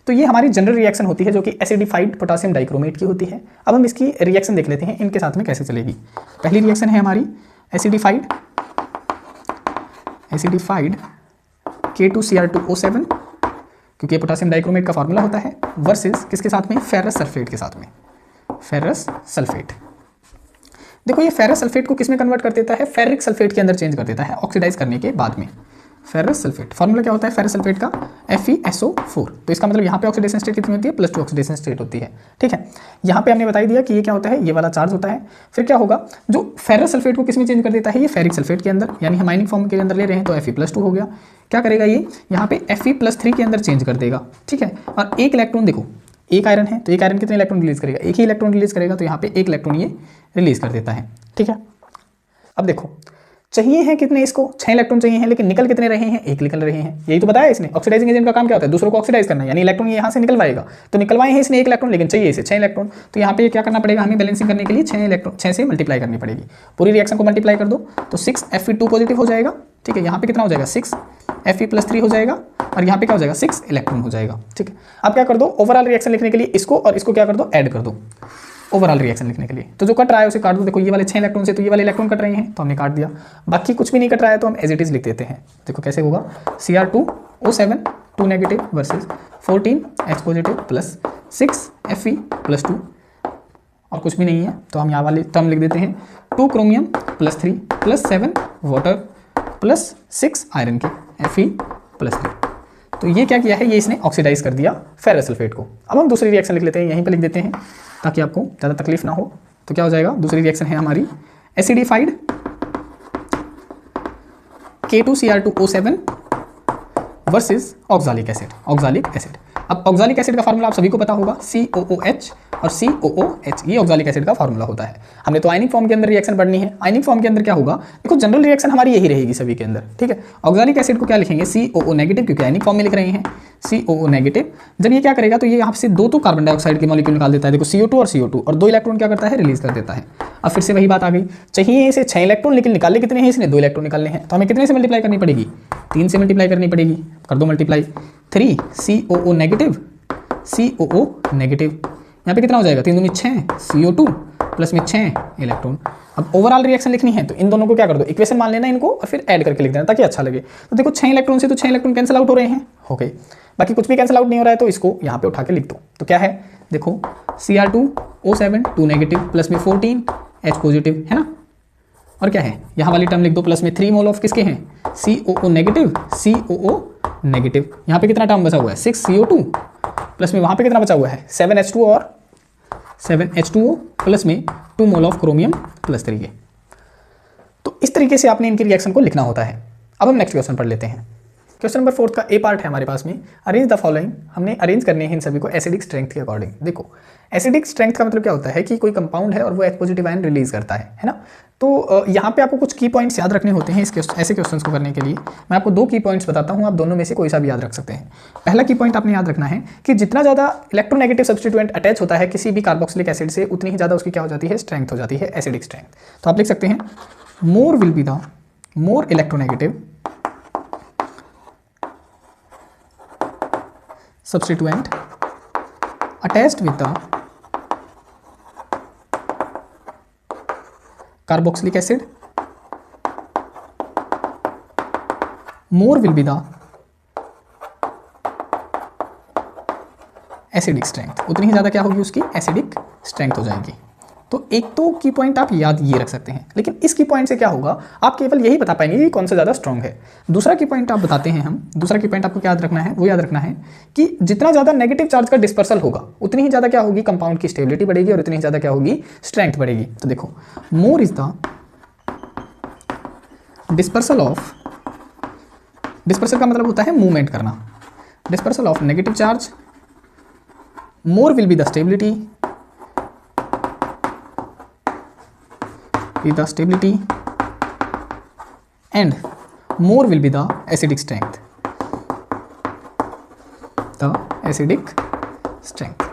तो ये हमारी जनरल रिएक्शन होती है जो कि एसिडिफाइड पोटासियम डाइक्रोमेट की होती है। अब हम इसकी रिएक्शन देख लेते हैं इनके साथ में कैसे चलेगी। पहली रिएक्शन है हमारी एसिडिफाइड K2Cr2O7 क्योंकि पोटासियम डाइक्रोमेट का फॉर्मूला होता है, वर्सेस किसके साथ में, फेरस सल्फेट के साथ में, फेरस सल्फेट। देखो ये फेरस सल्फेट को किस में कन्वर्ट कर देता है, फेरिक सल्फेट के अंदर चेंज कर देता है ऑक्सीडाइज करने के बाद में। फेरस सल्फेट फॉर्मूला क्या होता है फेरस सल्फेट का, FeSO4। तो इसका मतलब यहाँ पे ऑक्सीडेशन स्टेट कितनी होती है, +2 ऑक्सीडेशन स्टेट होती है। ठीक है। यहाँ पे हमने बताई दिया कि ये क्या होता है, ये वाला चार्ज होता है। फिर क्या होगा, जो फेरस सल्फेट को किस में चेंज कर देता है, ये फेरिक सल्फेट के अंदर, यानी हम आयनिक फॉर्म के अंदर ले रहे हैं तो Fe+2 हो गया। क्या करेगा ये, यहाँ पे Fe+3 के अंदर चेंज कर देगा। ठीक है। और एक इलेक्ट्रॉन, देखो एक आयरन है तो एक आयरन कितने इलेक्ट्रॉन रिलीज करेगा, एक ही इलेक्ट्रॉन रिलीज करेगा, तो यहाँ पे एक इलेक्ट्रॉन ये रिलीज कर देता है। ठीक है। अब देखो चाहिए हैं कितने, इसको 6 इलेक्ट्रॉन चाहिए हैं, लेकिन निकल कितने रहे हैं, एक निकल रहे हैं। यही तो बताया इसने, ऑक्सीडाइजिंग एजेंट का काम क्या होता है, दूसरों को ऑक्सीडाइज करना, यानी इलेक्ट्रॉन यहाँ से निकलवाएगा। तो निकलवाए हैं इसने 1 इलेक्ट्रॉन, लेकिन चाहिए इसे 6 इलेक्ट्रॉन। तो यहाँ पे क्या करना पड़ेगा, हमें बैलेंसिंग करने के लिए 6 इलेक्ट्रॉन 6 से मल्टीप्लाई करनी पड़ेगी। पूरी रिएक्शन को मल्टीप्लाई कर दो तो 6 Fe2 पॉजिटिव हो जाएगा। ठीक है। यहाँ पे कितना हो जाएगा, 6 Fe+3 हो जाएगा और यहाँ पे क्या हो जाएगा, 6 इलेक्ट्रॉन हो जाएगा। ठीक है। अब क्या कर दो, ओवरऑल रिएक्शन लिखने के लिए इसको और इसको क्या कर दो, ऐड कर दो ओवरऑल रिएक्शन लिखने के लिए। तो जो कट रहा है उसे काट दो। देखो ये वाले 6 इलेक्ट्रॉन से तो ये वाले इलेक्ट्रॉन कट रहे हैं तो हमने काट दिया, बाकी कुछ भी नहीं कट रहा है तो हम एज इट इज लिख देते हैं। देखो कैसे होगा, Cr2O7 2 negative versus 14 H positive plus 6 Fe+2 और कुछ भी नहीं है तो हम यहाँ वाले टर्म लिख देते हैं, 2 क्रोमियम +3 +7 वाटर +6 आयरन के Fe+3। तो ये क्या किया है, ये इसने ऑक्सीडाइज कर दिया फेरस सल्फेट को। अब हम दूसरी रिएक्शन लिख लेते हैं, यहीं पे लिख देते हैं ताकि आपको ज़्यादा तकलीफ ना हो। तो क्या हो जाएगा, दूसरी रिएक्शन है हमारी acidified K2Cr2O7 versus oxalic acid. अब ऑक्सैलिक एसिड का फार्मूला आप सभी को पता होगा, COOH और COOH, ये ऑक्सैलिक एसिड का फार्मूला होता है। हमने तो आयनिक फॉर्म के अंदर रिएक्शन पढ़नी है। आयनिक फॉर्म के अंदर क्या होगा, देखो जनरल रिएक्शन हमारी यही रहेगी सभी के अंदर, ठीक है। ऑक्सैलिक एसिड को क्या लिखेंगे, COO नेगेटिव, क्योंकि आयनिक फॉर्म में लिख रहे हैं COO नेगेटिव। जब ये क्या करेगा तो ये यहाँ से दो तो कार्बन डाइऑक्साइड के मॉलिक्यूल निकाल देता है, देखो CO2 और CO2, और 2 इलेक्ट्रॉन क्या करता है, रिलीज कर देता है। अब फिर से वही बात आ गई, चाहिए इसे 6 इलेक्ट्रॉन, लेकिन निकालने कितने हैं, इसने 2 इलेक्ट्रॉन निकालने हैं, तो हमें कितने से मल्टीप्लाई करनी पड़ेगी, 3 से मल्टीप्लाई करनी पड़ेगी। कर दो multiply, 3 COO negative, COO negative, यहाँ पे कितना हो जाएगा, 3 दूनी 6, CO2 प्लस में 6 इलेक्ट्रॉन। अब ओवरऑल रिएक्शन लिखनी है तो इन दोनों को क्या कर दो, इक्वेशन मान लेना इनको और फिर ऐड करके लिख देना ताकि अच्छा लगे। तो देखो 6 इलेक्ट्रॉन से तो 6 इलेक्ट्रॉन कैंसिल आउट हो रहे हैं, हो गए, बाकी कुछ भी कैंसिल आउट नहीं हो रहा है, तो इसको यहाँ पे उठा के लिख दो। तो क्या है, देखो Cr2O7 2 नेगेटिव प्लस में 14 H पॉजिटिव, है ना। और क्या है, यहाँ वाली टर्म लिख दो, प्लस में 3 मोल ऑफ किसके हैं, COO नेगेटिव, COO नेगेटिव। यहाँ पे कितना टर्म बचा हुआ है, 6 CO2 प्लस में वहाँ पे कितना बचा हुआ है, 7H2 और 7H2O प्लस में 2 मोल ऑफ क्रोमियम प्लस 3 है। तो इस तरीके से आपने इनकी रिएक्शन को लिखना होता है। अब हम नेक्स्ट क्वेश्चन पढ़ लेते हैं। क्वेश्चन नंबर 4 का ए पार्ट है हमारे पास में, अरेंज द फॉलोइंग। हमने अरेंज करने हैं इन सभी को एसिडिक स्ट्रेंथ के अकॉर्डिंग। देखो एसिडिक स्ट्रेंथ का मतलब क्या होता है कि कोई कंपाउंड है और वो H पॉजिटिव आयन रिलीज करता है ना। तो यहाँ पे आपको कुछ की पॉइंट्स याद रखने होते हैं ऐसे क्वेश्चंस को करने के लिए। मैं आपको 2 की पॉइंट्स बताता हूँ, आप दोनों में से कोई सा भी याद रख सकते हैं। पहला की पॉइंट आपने याद रखना है कि जितना ज़्यादा इलेक्ट्रोनेगेटिव सब्स्टिट्यूएंट अटैच होता है किसी भी कार्बोक्सिलिक एसिड से, उतनी ही ज़्यादा उसकी क्या हो जाती है, स्ट्रेंथ हो जाती है, एसिडिक स्ट्रेंथ। तो आप लिख सकते हैं more will be the more electronegative substituent attached with the carboxylic acid, more will be the acidic strength, उतनी ही ज़्यादा क्या होगी उसकी एसिडिक स्ट्रेंथ हो जाएगी। तो एक तो की पॉइंट आप याद ये रख सकते हैं, लेकिन इस की पॉइंट से क्या होगा, आप केवल यही बता पाएंगे कि कौन सा ज़्यादा स्ट्रॉन्ग है। दूसरा की पॉइंट आप बताते हैं हम, दूसरा की पॉइंट आपको क्या याद रखना है, वो याद रखना है कि जितना ज़्यादा नेगेटिव चार्ज का डिस्पर्सल होगा उतनी ही ज़्यादा क्या होगी, कंपाउंड की स्टेबिलिटी बढ़ेगी और उतनी ही ज़्यादा क्या होगी, स्ट्रेंथ बढ़ेगी। तो देखो more is the dispersal of, dispersal का मतलब होता है मूवमेंट करना, dispersal of negative charge, more will be the stability, with the stability and more will be the acidic strength, the acidic strength।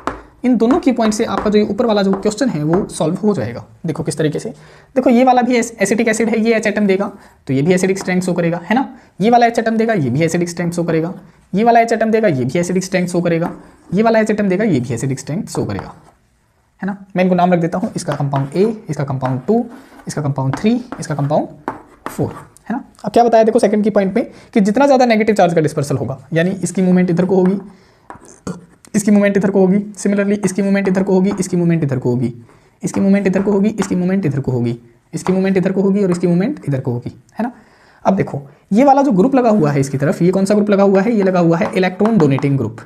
इन दोनों की पॉइंट से आपका जो ऊपर वाला जो क्वेश्चन है वो सॉल्व हो जाएगा। देखो किस तरीके से, देखो ये वाला भी एसिटिक एसिड है, ये H एटम देगा तो ये भी एसिडिक स्ट्रेंथ शो करेगा, है ना। ये वाला H एटम देगा, ये भी एसिडिक स्ट्रेंथ शो करेगा, ये वाला H एटम देगा, ये भी एसिडिक स्ट्रेंथ शो करेगा, ये वाला H एटम देगा, ये भी एसिडिक स्ट्रेंथ शो करेगा, है ना। मैं इनको नाम रख देता हूँ, इसका कंपाउंड A, इसका कंपाउंड 2, इसका कंपाउंड 3, इसका कंपाउंड 4, है ना। अब क्या बताया देखो सेकंड की पॉइंट पे कि जितना ज़्यादा नेगेटिव चार्ज का डिस्पर्सल होगा, यानी इसकी मूवमेंट इधर को होगी, इसकी मूवमेंट इधर को होगी, सिमिलरली इसकी मूवमेंट इधर को होगी, इसकी मूवमेंट इधर को होगी, इसकी मूवमेंट इधर को होगी, इसकी मूवमेंट इधर को होगी, इसकी मूवमेंट इधर को होगी और इसकी मूवमेंट इधर को होगी, है ना। अब देखो ये वाला जो ग्रुप लगा हुआ है इसकी तरफ, ये कौन सा ग्रुप लगा हुआ है, ये लगा हुआ है इलेक्ट्रॉन डोनेटिंग ग्रुप।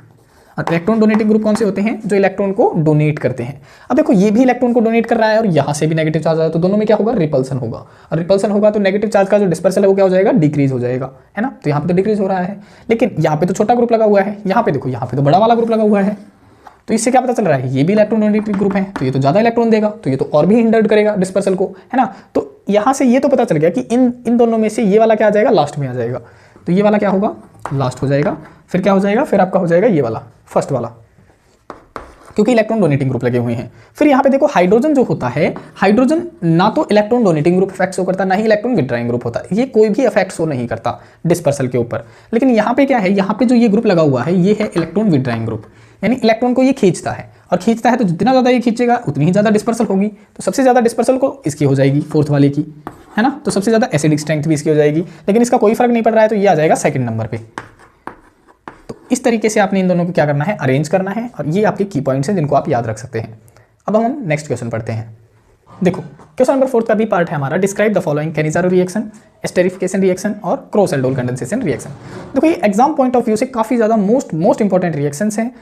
और इलेक्ट्रॉन डोनेटिंग ग्रुप कौन से होते हैं, जो इलेक्ट्रॉन को डोनेट करते हैं। अब देखो ये भी इलेक्ट्रॉन को डोनेट कर रहा है और यहाँ से भी नेगेटिव चार्ज आया, तो दोनों में क्या होगा, रिपल्सन होगा, और रिपल्सन होगा तो नेगेटिव चार्ज का जो डिस्पर्सल है वो क्या हो जाएगा, डिक्रीज हो जाएगा, है ना। तो यहाँ पे तो डिक्रीज हो रहा है, लेकिन यहाँ पे तो छोटा ग्रुप लगा हुआ है, यहाँ पे देखो यहाँ पे तो बड़ा वाला ग्रुप लगा हुआ है। तो इससे क्या पता चल रहा है, ये भी इलेक्ट्रॉन डोनेटिंग ग्रुप है, तो ये तो ज़्यादा इलेक्ट्रॉन देगा, तो ये तो और भी हिंडर्ड करेगा डिस्पर्सल को, है ना। तो यहाँ से ये तो पता चल गया कि इन दोनों में से ये वाला क्या आ जाएगा, लास्ट में आ जाएगा। तो ये वाला क्या होगा, लास्ट हो जाएगा। फिर क्या हो जाएगा, फिर आपका हो जाएगा ये वाला फर्स्ट वाला, क्योंकि इलेक्ट्रॉन डोनेटिंग ग्रुप लगे हुए हैं। फिर यहाँ पे देखो हाइड्रोजन जो होता है, हाइड्रोजन ना तो electron donating group effect show करता, ना ही इलेक्ट्रॉन विड्राइंग ग्रुप होता है, ये कोई भी इफेक्ट शो नहीं करता डिस्पर्सल के ऊपर। लेकिन यहाँ पे क्या है, यहाँ पे जो ये ग्रुप लगा हुआ है ये है इलेक्ट्रॉन विड्राइंग ग्रुप, यानी इलेक्ट्रॉन को ये खींचता है, और खींचता है तो जितना ज़्यादा ये खींचेगा उतनी ही ज़्यादा डिस्पर्सल होगी। तो सबसे ज़्यादा डिस्पर्सल को इसकी हो जाएगी, फोर्थ वाले की, है ना। तो सबसे ज़्यादा एसिडिक स्ट्रेंथ भी इसकी हो जाएगी, लेकिन इसका कोई फर्क नहीं पड़ रहा है, तो ये आ जाएगा सेकंड नंबर पे। तो इस तरीके से आपने इन दोनों को क्या करना है, अरेंज करना है, और ये आपके की पॉइंट्स हैं जिनको आप याद रख सकते हैं। अब हम नेक्स्ट क्वेश्चन पढ़ते हैं। देखो क्वेश्चन नंबर 4 का भी पार्ट है हमारा, describe the following Cannizzaro reaction, esterification reaction और क्रॉस एल्डोल कंडेंसेशन रिएक्शन। देखो ये एग्जाम पॉइंट ऑफ व्यू से काफ़ी ज़्यादा मोस्ट इंपॉर्टेंट रिएक्शंस हैं।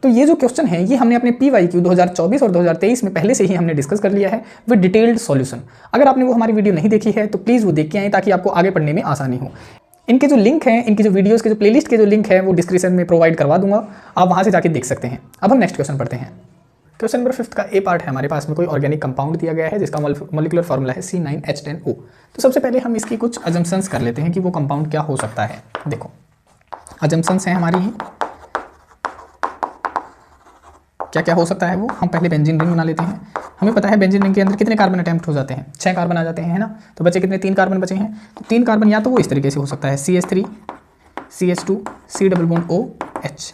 तो ये जो क्वेश्चन है ये हमने अपने PYQ 2024 और 2023 में पहले से ही हमने डिस्कस कर लिया है विद डिटेल्ड सॉल्यूशन। अगर आपने वो हमारी वीडियो नहीं देखी है तो प्लीज़ वो देख के आएँ ताकि आपको आगे पढ़ने में आसानी हो। इनके जो लिंक हैं, इनकी जो वीडियोस के जो प्लेलिस्ट के जो लिंक है वो डिस्क्रिप्शन में प्रोवाइड करवा दूंगा, आप वहाँ से जाके देख सकते हैं। अब हम नेक्स्ट क्वेश्चन पढ़ते हैं। क्वेश्चन नंबर 5 का ए पार्ट है हमारे पास में। कोई ऑर्गेनिक कंपाउंड दिया गया है जिसका मॉलिक्यूलर फार्मूला है C9H10O। तो सबसे पहले हम इसकी कुछ अजम्पशंस कर लेते हैं कि वो कंपाउंड क्या हो सकता है। देखो अजम्पशंस हैं हमारी, क्या क्या हो सकता है वो। हम पहले बेंजीन रिंग बना लेते हैं। हमें पता है बेंजीन रिंग के अंदर कितने कार्बन अटेम्प्ट हो जाते हैं, 6 कार्बन आ जाते हैं, है ना। तो बचे कितने, 3 कार्बन बचे हैं। तो 3 कार्बन या तो वो इस तरीके से हो सकता है CH3 CH2 C double bond OH।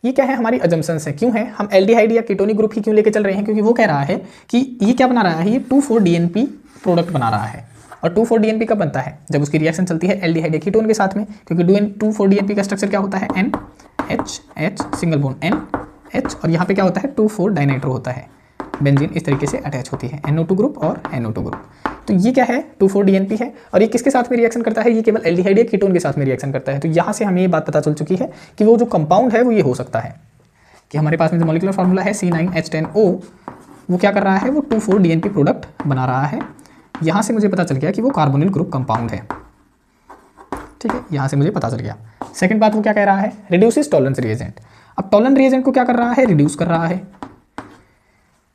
ये क्या है, हमारी अजम्पशंस है। क्यों है, हम एल्डिहाइड या कीटोनिक ग्रुप ही क्यों लेके चल रहे हैं, क्योंकि वो कह रहा है कि ये क्या बना रहा है, ये 2,4-DNP प्रोडक्ट बना रहा है। और 2,4-DNP कब बनता है, जब उसकी रिएक्शन चलती है एल्डिहाइड या कीटोन के साथ में, क्योंकि 2,4-DNP का स्ट्रक्चर क्या होता है, NH सिंगल बॉन्ड NH, और यहाँ पे क्या होता है 2,4 डाइनाइट्रो होता है। बेंजीन इस तरीके से अटैच होती है, NO2 ग्रुप और NO2 ग्रुप। तो ये क्या है, 2,4-DNP है। और ये किसके साथ में रिएक्शन करता है, ये केवल एल्डिहाइड या कीटोन के साथ में रिएक्शन करता है। तो यहाँ से हमें ये बात पता चल चुकी है कि वो जो कंपाउंड है वो ये हो सकता है कि हमारे पास में जो मॉलिक्यूलर फार्मूला है C9H10O, वो क्या कर रहा है, वो 2,4-DNP प्रोडक्ट बना रहा है। यहाँ से मुझे पता चल गया कि वो कार्बोनिल ग्रुप कंपाउंड है। ठीक है, यहाँ से मुझे पता चल गया। सेकंड बात वो क्या कह रहा है, रिड्यूसिस टॉलरेंस रिएजेंट। अब टॉलरेंस रिएजेंट को क्या कर रहा है, रिड्यूस कर रहा है।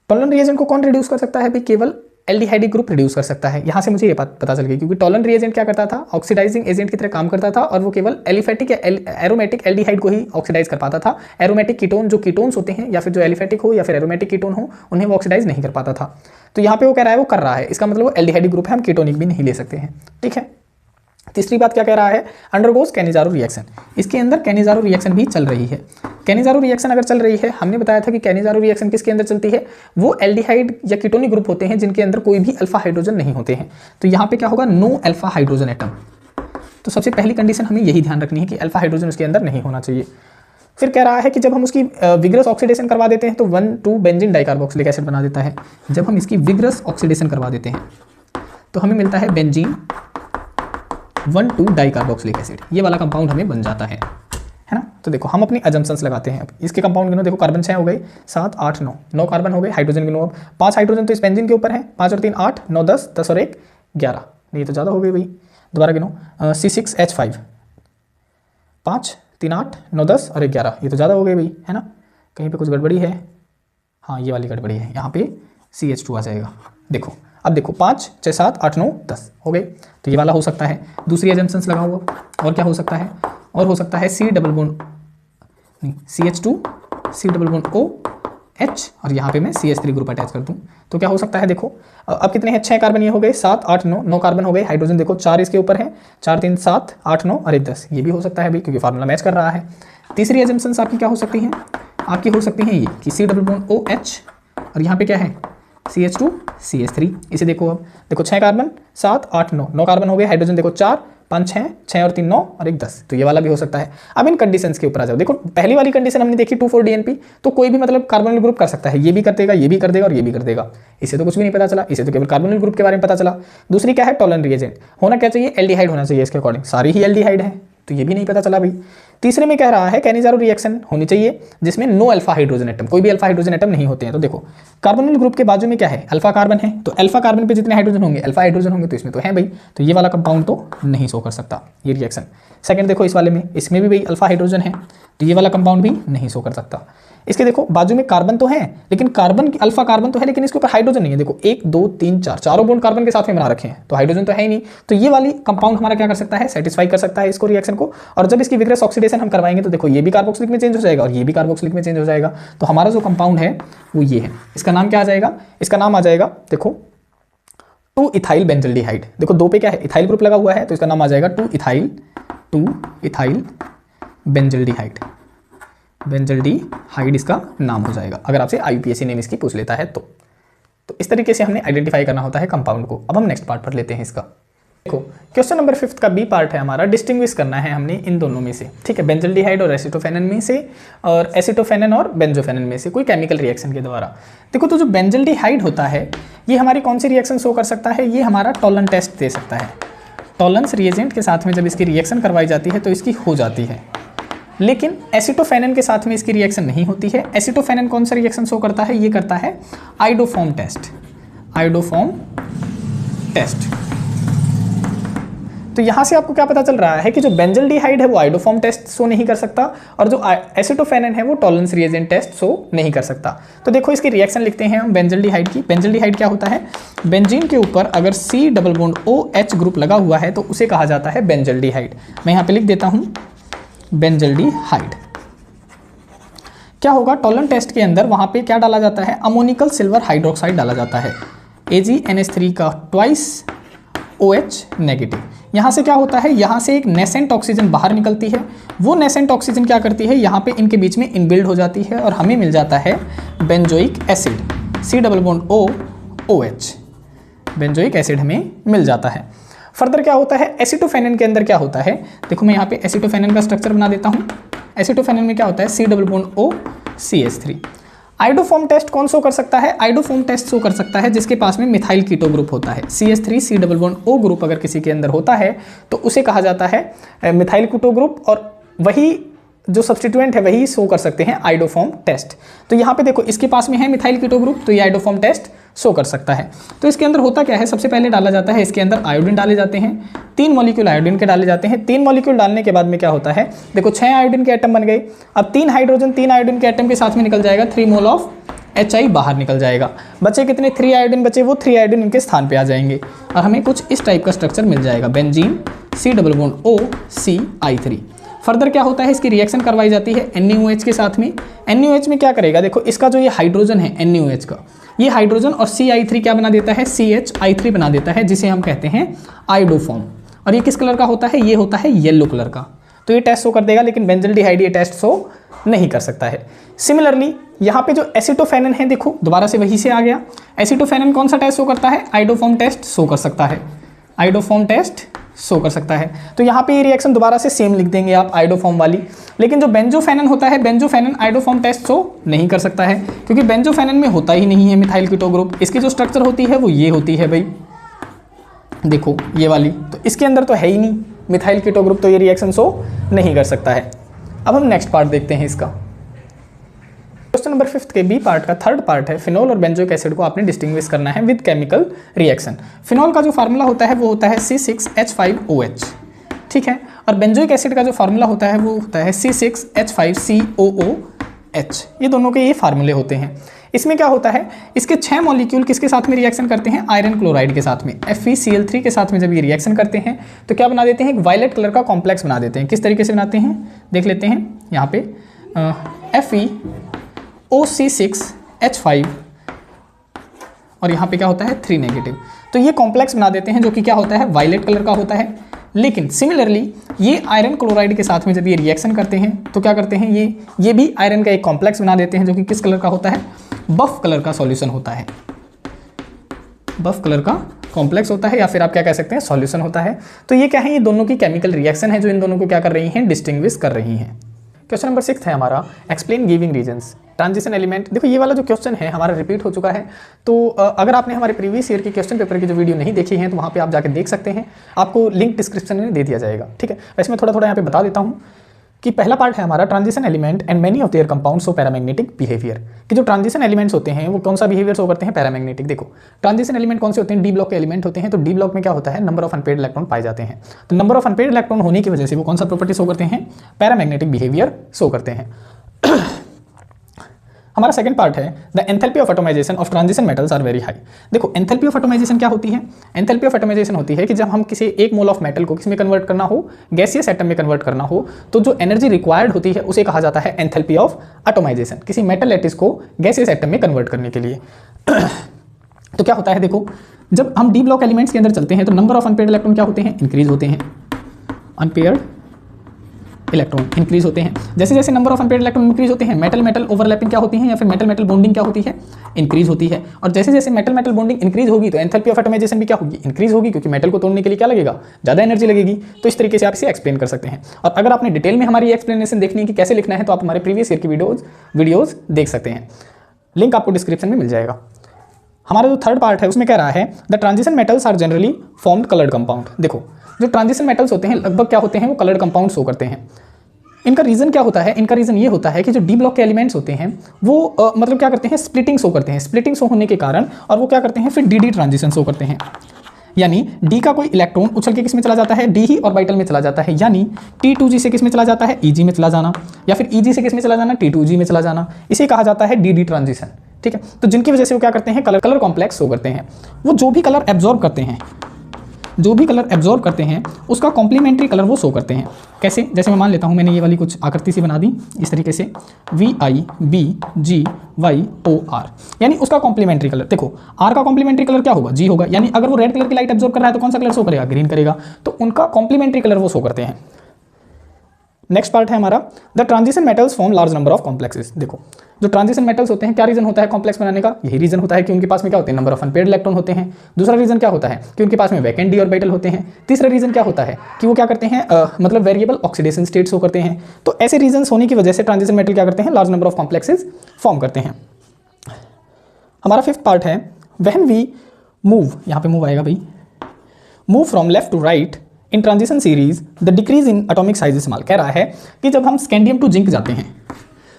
टॉलरेंस रिएजेंट को कौन रिड्यूस कर सकता है भाई, केवल एल्डिहाइड ग्रुप रिड्यूस कर सकता है। यहाँ से मुझे ये बात पता चल गई, क्योंकि टॉलरेंस रिएजेंट क्या करता था, ऑक्सीडाइजिंग एजेंट की तरह काम करता था, और वो केवल एलिफेटिक या एरोमेटिक एल्डिहाइड को ही ऑक्सीडाइज कर पाता था। एरोमेटिक कीटोन, जो कीटोन्स होते हैं या फिर जो एलिफेटिक हो या फिर एरोमेटिक कीटोन हो, उन्हें वो ऑक्सीडाइज नहीं कर पाता था। तो यहाँ पे वो कह रहा है वो कर रहा है, इसका मतलब वो एल्डिहाइड ग्रुप है, हम कीटोनिक भी नहीं ले सकते हैं। ठीक है। तीसरी बात क्या कह रहा है, अंडरगोज कैनिजारो रिएक्शन। इसके अंदर कैनिजारो रिएक्शन भी चल रही है। कैनिजारो रिएक्शन अगर चल रही है, हमने बताया था कि कैनिजारो रिएक्शन किसके अंदर चलती है, वो एल्डिहाइड या कीटोनिक ग्रुप होते हैं जिनके अंदर कोई भी अल्फा हाइड्रोजन नहीं होते हैं। तो यहाँ पे क्या होगा, नो अल्फा हाइड्रोजन एटम। तो सबसे पहली कंडीशन हमें यही ध्यान रखनी है कि अल्फा हाइड्रोजन उसके अंदर नहीं होना चाहिए। फिर कह रहा है कि जब हम उसकी विग्रस ऑक्सीडेशन करवा देते हैं तो 1,2 बेंजीन डाइकार्बोक्सिलिक एसिड बना देता है। जब हम इसकी विग्रस ऑक्सीडेशन करवा देते हैं तो हमें मिलता है बेंजीन 1,2 डाइकार्बोक्सिलिक एसिड। ये वाला कंपाउंड हमें बन जाता है ना। तो देखो हम अपनी अजम्पशंस लगाते हैं। अब इसके कंपाउंड गिनो, देखो कार्बन 6 हो गए, 7 8 9 कार्बन हो गए। हाइड्रोजन गिनो, अब 5 हाइड्रोजन तो इस बेंजीन के ऊपर है, 5 और 3 8 9 10 10 और 1 11। नहीं तो ज़्यादा हो गई भाई, दोबारा गिनो, C6H5 5 3 8 9 10 और 1 11। ये तो ज़्यादा हो गई भाई, है ना। कहीं पे कुछ गड़बड़ी है, हाँ ये वाली गड़बड़ी है, यहाँ पे CH2 आ जाएगा। देखो अब देखो 5 6 7 8 9 10 हो गए, तो ये वाला हो सकता है। दूसरी एजम्पशंस लगाओ अब, और क्या हो सकता है, और हो सकता है C डबल बॉन्ड नहीं CH2 C double bond OH, और यहाँ पे मैं CH3 ग्रुप अटैच कर दूँ तो क्या हो सकता है। देखो अब कितने हैं, 6 कार्बन ये हो गए, 7 8 9 कार्बन हो गए। हाइड्रोजन देखो 4 इसके ऊपर है, 4 3 7 8 9 और 1 10। ये भी हो सकता है भाई, क्योंकि फार्मूला मैच कर रहा है। तीसरी एजम्पशंस आपकी क्या हो सकती हैं, आपकी हो सकती हैं ये कि C डबल बॉन्ड OH, और यहाँ पे क्या है CH2 CH3। इसे देखो, अब देखो 6 कार्बन 7 8 9 कार्बन हो गए। हाइड्रोजन देखो 4 5 6 और 3 9 और 1 10। तो ये वाला भी हो सकता है। अब इन कंडीशंस के ऊपर आ जाओ। देखो पहली वाली कंडीशन हमने देखी 2,4-DNP, तो कोई भी मतलब कार्बोनिल ग्रुप कर सकता है, ये भी कर देगा, ये भी कर देगा और ये भी कर देगा। इसे तो कुछ भी नहीं पता चला, इसे तो केवल कार्बोनिल ग्रुप के बारे में पता चला। दूसरी क्या है, टॉलरेंस रिएजेंट। होना क्या चाहिए, एल्डिहाइड होना चाहिए इसके अकॉर्डिंग, सारी ही एल्डिहाइड है, तो ये भी नहीं पता चला भाई। तीसरे में कह रहा है कैनिजारो रिएक्शन होनी चाहिए जिसमें नो अल्फा हाइड्रोजन एटम, कोई भी अल्फा हाइड्रोजन एटम नहीं होते हैं। तो देखो कार्बोनिल ग्रुप के बाजू में क्या है, अल्फा कार्बन है, तो अल्फा कार्बन पे जितने हाइड्रोजन होंगे अल्फा हाइड्रोजन होंगे, तो इसमें तो है भाई। तो ये वाला कंपाउंड तो नहीं शो कर सकता ये रिएक्शन। सेकंड देखो इस वाले में, इसमें भी भाई अल्फा हाइड्रोजन है, तो ये वाला कंपाउंड भी नहीं शो कर सकता। इसके देखो बाजू में कार्बन तो है, लेकिन कार्बन अल्फा कार्बन तो है, लेकिन इसके ऊपर हाइड्रोजन नहीं है। देखो 1 2 3 4 चारों बॉन्ड कार्बन के साथ में बना रखे हैं, तो हाइड्रोजन तो है ही नहीं। तो ये वाली कंपाउंड हमारा क्या कर सकता है, सेटिस्फाई कर सकता है इसको रिएक्शन को। और जब इसकी विग्रस ऑक्सीडेशन हम करवाएंगे तो देखो ये भी कार्बोक्सिलिक में चेंज हो जाएगा और ये भी कार्बोक्सिलिक में चेंज हो जाएगा। तो हमारा जो कंपाउंड है वो ये है। इसका नाम क्या आ जाएगा, इसका नाम आ जाएगा देखो 2 इथाइल बेंजल्डिहाइड। देखो 2 पे क्या है, इथाइल ग्रुप लगा हुआ है, तो इसका नाम आ जाएगा 2 इथाइल बेंजल्डिहाइड। बेंजल्डिहाइड इसका नाम हो जाएगा, अगर आपसे IUPAC नेम इसकी पूछ लेता है तो इस तरीके से हमने आइडेंटिफाई करना होता है कंपाउंड को। अब हम नेक्स्ट पार्ट पर लेते हैं इसका। देखो क्वेश्चन नंबर 5 का बी पार्ट है हमारा, डिस्टिंग्विश करना है हमने इन दोनों में से, ठीक है, बेंजल्डिहाइड और एसिटोफेनन में से, और एसिटोफेनन और बेंजोफेनन में से कोई केमिकल रिएक्शन के द्वारा। देखो तो जो बेंजल्डिहाइड होता है ये हमारी कौन सी रिएक्शन शो कर सकता है, ये हमारा टॉलन टेस्ट दे सकता है। टॉलरेंस रिएजेंट के साथ में जब इसकी रिएक्शन करवाई जाती है तो इसकी हो जाती है, लेकिन एसिटोफेनन के साथ में इसकी रिएक्शन नहीं होती है। एसिटोफेनन कौन सा रिएक्शन शो करता है, ये करता है आइडोफॉर्म टेस्ट। आइडोफॉर्म टेस्ट तो यहाँ से आपको क्या पता चल रहा है कि जो बेंजल्डिहाइड है वो आइडोफॉर्म टेस्ट शो नहीं कर सकता और जो एसिटोफेनन है वो टॉलरेंस रिएजेंट टेस्ट शो नहीं कर सकता। तो देखो इसकी रिएक्शन लिखते हैं हम बेंजल्डिहाइड की। बेंजल्डिहाइड क्या होता है, बेंजीन के ऊपर अगर C double bond OH group लगा हुआ है तो उसे कहा जाता है बेंजल्डिहाइड। मैं यहाँ पे लिख देता हूँ बेंजल्डिहाइड। क्या होगा, टॉलन टेस्ट के अंदर वहाँ पे क्या डाला जाता है, अमोनिकल सिल्वर हाइड्रोक्साइड डाला जाता है, AgNH3 का ट्वाइस OH नेगेटिव। यहाँ से क्या होता है, यहाँ से एक नेसेंट ऑक्सीजन बाहर निकलती है, वो नेसेंट ऑक्सीजन क्या करती है, यहाँ पे इनके बीच में इनबिल्ड हो जाती है और हमें मिल जाता है benzoic acid, C double bond O OH, benzoic acid हमें मिल जाता है। फर्दर क्या होता है, एसिटोफेनन के अंदर क्या होता है, देखो मैं यहाँ पे एसिटोफेनन का स्ट्रक्चर बना देता हूँ। एसिटोफेनन में क्या होता है, C double bond O CH3। Iodoform test कौन शो कर सकता है, आइडोफॉर्म टेस्ट शो कर सकता है जिसके पास में मिथाइल कीटो ग्रुप होता है। CH3 C double bond O group अगर किसी के अंदर होता है तो उसे कहा जाता है मिथाइल कीटो ग्रुप, और वही जो सब्स्टिट्यूएंट है वही शो कर सकते हैं आइडोफॉर्म टेस्ट। तो यहाँ पे देखो इसके पास में है मिथाइल कीटो ग्रुप, तो ये आइडोफॉर्म टेस्ट शो कर सकता है। तो इसके अंदर होता क्या है, सबसे पहले डाला जाता है, इसके अंदर आयोडीन डाले जाते हैं, 3 मॉलिक्यूल आयोडीन के डाले जाते हैं। 3 मॉलिक्यूल डालने के बाद में क्या होता है, देखो 6 आयोडीन के एटम बन गए। अब 3 हाइड्रोजन 3 आयोडीन के एटम के साथ में निकल जाएगा, 3 मोल ऑफ HI बाहर निकल जाएगा। बचे कितने, 3 आयोडीन बचे, वो 3 आयोडीन इनके स्थान पे आ जाएंगे और हमें कुछ इस टाइप का स्ट्रक्चर मिल जाएगा, benzene C double bond O CI3। Further क्या होता है, इसकी रिएक्शन करवाई जाती है NaOH के साथ में। NaOH में क्या करेगा, देखो इसका जो ये हाइड्रोजन है NaOH का, ये हाइड्रोजन और CI3 क्या बना देता है, CHI3 बना देता है, जिसे हम कहते हैं आइडोफॉर्म। और ये किस कलर का होता है, ये होता है येलो कलर का। तो ये टेस्ट शो कर देगा, लेकिन बेंजल्डिहाइड ये टेस्ट शो नहीं कर सकता है। सिमिलरली यहाँ पे जो एसिटोफेनन है, देखो दोबारा से वही से आ गया। एसिटोफेनन कौन सा टेस्ट शो करता है, आइडोफॉर्म टेस्ट शो कर सकता है, आइडोफॉर्म टेस्ट शो कर सकता है। तो यहाँ पे ये रिएक्शन दोबारा से सेम लिख देंगे आप, आइडोफॉर्म वाली। लेकिन जो बेंजोफेनन होता है, बेंजोफेनन आइडोफॉर्म टेस्ट शो नहीं कर सकता है, क्योंकि बेंजोफेनन में होता ही नहीं है मिथाइल कीटो ग्रुप। इसकी जो स्ट्रक्चर होती है वो ये होती है भाई, देखो ये वाली, तो इसके अंदर तो है ही नहीं मिथाइल कीटो ग्रुप, तो ये रिएक्शन शो नहीं कर सकता है। अब हम नेक्स्ट पार्ट देखते हैं इसका। क्वेश्चन नंबर 5 के बी पार्ट का थर्ड पार्ट है, फिनोल और बेंजोइक एसिड को आपने डिस्टिंग्विश करना है विद केमिकल रिएक्शन। फिनोल का जो फार्मूला होता है वो होता है C6H5OH, ठीक है, और बेंजोइक एसिड का जो फार्मूला होता है वो होता है C6H5COOH। ये दोनों के ये फार्मूले होते हैं। इसमें क्या होता है, इसके 6 मॉलिक्यूल किसके साथ में रिएक्शन करते हैं, आयरन क्लोराइड के साथ में, FeCl3 के साथ में जब ये रिएक्शन करते हैं तो क्या बना देते हैं, एक वायलेट कलर का कॉम्प्लेक्स बना देते हैं। किस तरीके से बनाते हैं देख लेते हैं। यहाँ पे FeOC6H5 और यहाँ पे क्या होता है 3 नेगेटिव, तो ये कॉम्प्लेक्स बना देते हैं जो कि क्या होता है, वायलेट कलर का होता है। लेकिन सिमिलरली ये आयरन क्लोराइड के साथ में जब ये रिएक्शन करते हैं तो क्या करते हैं, ये भी आयरन का एक कॉम्प्लेक्स बना देते हैं जो कि किस कलर का होता है, बफ कलर का सॉल्यूशन होता है, बफ कलर का कॉम्प्लेक्स होता है, या फिर आप क्या कह सकते हैं सॉल्यूशन होता है। तो ये क्या है, ये दोनों की केमिकल रिएक्शन है जो इन दोनों को क्या कर रही हैं, डिस्टिंग्विश कर रही हैं। क्वेश्चन नंबर 6 है हमारा, explain giving reasons transition element. देखो ये वाला जो क्वेश्चन है हमारा रिपीट हो चुका है, तो अगर आपने हमारे प्रीवियस ईयर के क्वेश्चन पेपर की जो वीडियो नहीं देखी है तो वहाँ पे आप जाके देख सकते हैं, आपको लिंक डिस्क्रिप्शन में दे दिया जाएगा, ठीक है। वैसे मैं थोड़ा थोड़ा यहाँ पे बता देता हूँ कि पहला पार्ट है हमारा transition element and many of their compounds show paramagnetic behaviour, कि जो ट्रांजिशन एलिमेंट्स होते हैं वो कौन सा बिहेवियर शो करते हैं, पैरामैग्नेटिक। देखो ट्रांजिशन एलिमेंट कौन से होते हैं, डी ब्लॉक के एलिमेंट होते हैं। तो डी ब्लॉक में क्या होता है, नंबर ऑफ अनपेयर्ड इलेक्ट्रॉन पाए जाते हैं। तो नंबर ऑफ अनपेयर्ड इलेक्ट्रॉन होने की वजह से वो कौन सा प्रॉपर्टी शो करते हैं, पैरामैग्नेटिक बिहेवियर शो करते हैं। हमारा सेकंड पार्ट है the enthalpy of atomization of transition metals are very high. देखो एंथैल्पी ऑफ एटोमाइजेशन क्या होती है, एंथैल्पी ऑफ एटोमाइजेशन होती है कि जब हम किसी एक मोल ऑफ मेटल को किस में कन्वर्ट करना हो, गैसियस एटम में कन्वर्ट करना हो, तो जो एनर्जी रिक्वायर्ड होती है उसे कहा जाता है एंथैल्पी ऑफ एटोमाइजेशन, किसी मेटल लैटिस को गैसियस एटम में कन्वर्ट करने के लिए। तो क्या होता है, देखो जब हम डी ब्लॉक एलिमेंट्स के अंदर चलते हैं तो नंबर ऑफ अनपेयर्ड इलेक्ट्रॉन क्या होते हैं, इंक्रीज होते हैं, अनपेयर्ड इलेक्ट्रॉन इंक्रीज होते हैं। जैसे जैसे number of unpaired electron increase होते हैं, मेटल मेटल ओवरलैपिंग क्या होती है, या फिर मेटल मेटल बॉन्डिंग क्या होती है, इंक्रीज होती है। और जैसे जैसे मेटल मेटल बॉन्डिंग इंक्रीज होगी तो एंथैल्पी ऑफ एटोमाइजेशन भी क्या होगी, इंक्रीज होगी, क्योंकि मेटल को तोड़ने के लिए क्या लगेगा, ज़्यादा एनर्जी लगेगी। तो इस तरीके से आप इसे एक्सप्लेन कर सकते हैं। और अगर आपने डिटेल में हमारी एक्सप्लेनेशन देखनी है कि कैसे लिखना है तो आप हमारे प्रीवियस ईयर की वीडियोज़ देख सकते हैं, लिंक आपको डिस्क्रिप्शन में मिल जाएगा। हमारा जो थर्ड पार्ट है उसमें कह रहा है the transition metals are generally formed coloured compound. देखो जो ट्रांजिशन मेटल्स होते हैं लगभग क्या होते हैं, वो कलर्ड कंपाउंड शो करते हैं। इनका रीज़न क्या होता है, इनका रीज़न ये होता है कि जो डी ब्लॉक के एलिमेंट्स होते हैं वो मतलब क्या करते हैं, स्प्लिटिंग शो करते हैं। स्प्लिटिंग शो होने के कारण और वो क्या करते हैं, फिर डी ट्रांजिशन शो करते हैं। यानी डी का कोई इलेक्ट्रॉन उछल के किस में चला जाता है, डी ही ऑर्बिटल में चला जाता है, यानी T2G से किस में चला जाता है, EG में चला जाना, या फिर EG से किस में चला जाना, T2G में चला जाना। इसे कहा जाता है DD ट्रांजिशन। ठीक है, तो जिनकी वजह से वो क्या करते हैं, कलर कॉम्प्लेक्स शो करते हैं। वो जो भी कलर एब्जॉर्ब करते हैं उसका कॉम्प्लीमेंट्री कलर वो शो करते हैं। कैसे, जैसे मैं मान लेता हूँ, मैंने ये वाली कुछ आकृति सी बना दी इस तरीके से, VIBGYOR, यानी उसका कॉम्प्लीमेंट्री कलर। देखो R का कॉम्प्लीमेंट्री कलर क्या होगा, G होगा, यानी अगर वो रेड कलर की लाइट एब्जॉर्ब कर रहा है तो कौन सा कलर शो करेगा, ग्रीन करेगा। तो उनका कॉम्प्लीमेंट्री कलर वो शो करते हैं। नेक्स्ट पार्ट है हमारा, the transition metals form large number of complexes. देखो जो ट्रांजिशन मेटल्स होते हैं, क्या रीजन होता है कॉम्प्लेक्स बनाने का, यही रीजन होता है कि उनके पास में क्या होते हैं, नंबर ऑफ अनपेयर्ड इलेक्ट्रॉन होते हैं। दूसरा रीजन क्या होता है कि उनके पास में वैकेंट डी ऑर्बिटल होते हैं। तीसरा रीजन क्या होता है कि वो क्या करते हैं, मतलब वेरिएबल ऑक्सीडेशन स्टेट्स हो करते हैं। तो ऐसे रीजन होने की वजह से ट्रांजिशन मेटल क्या करते हैं, large number of complexes form करते हैं। हमारा फिफ्थ पार्ट है, व्हेन वी मूव, यहाँ पे मूव आएगा भाई, move from left to right in transition series the decrease in atomic size small. कह रहा है कि जब हम स्कैंडियम टू जिंक जाते हैं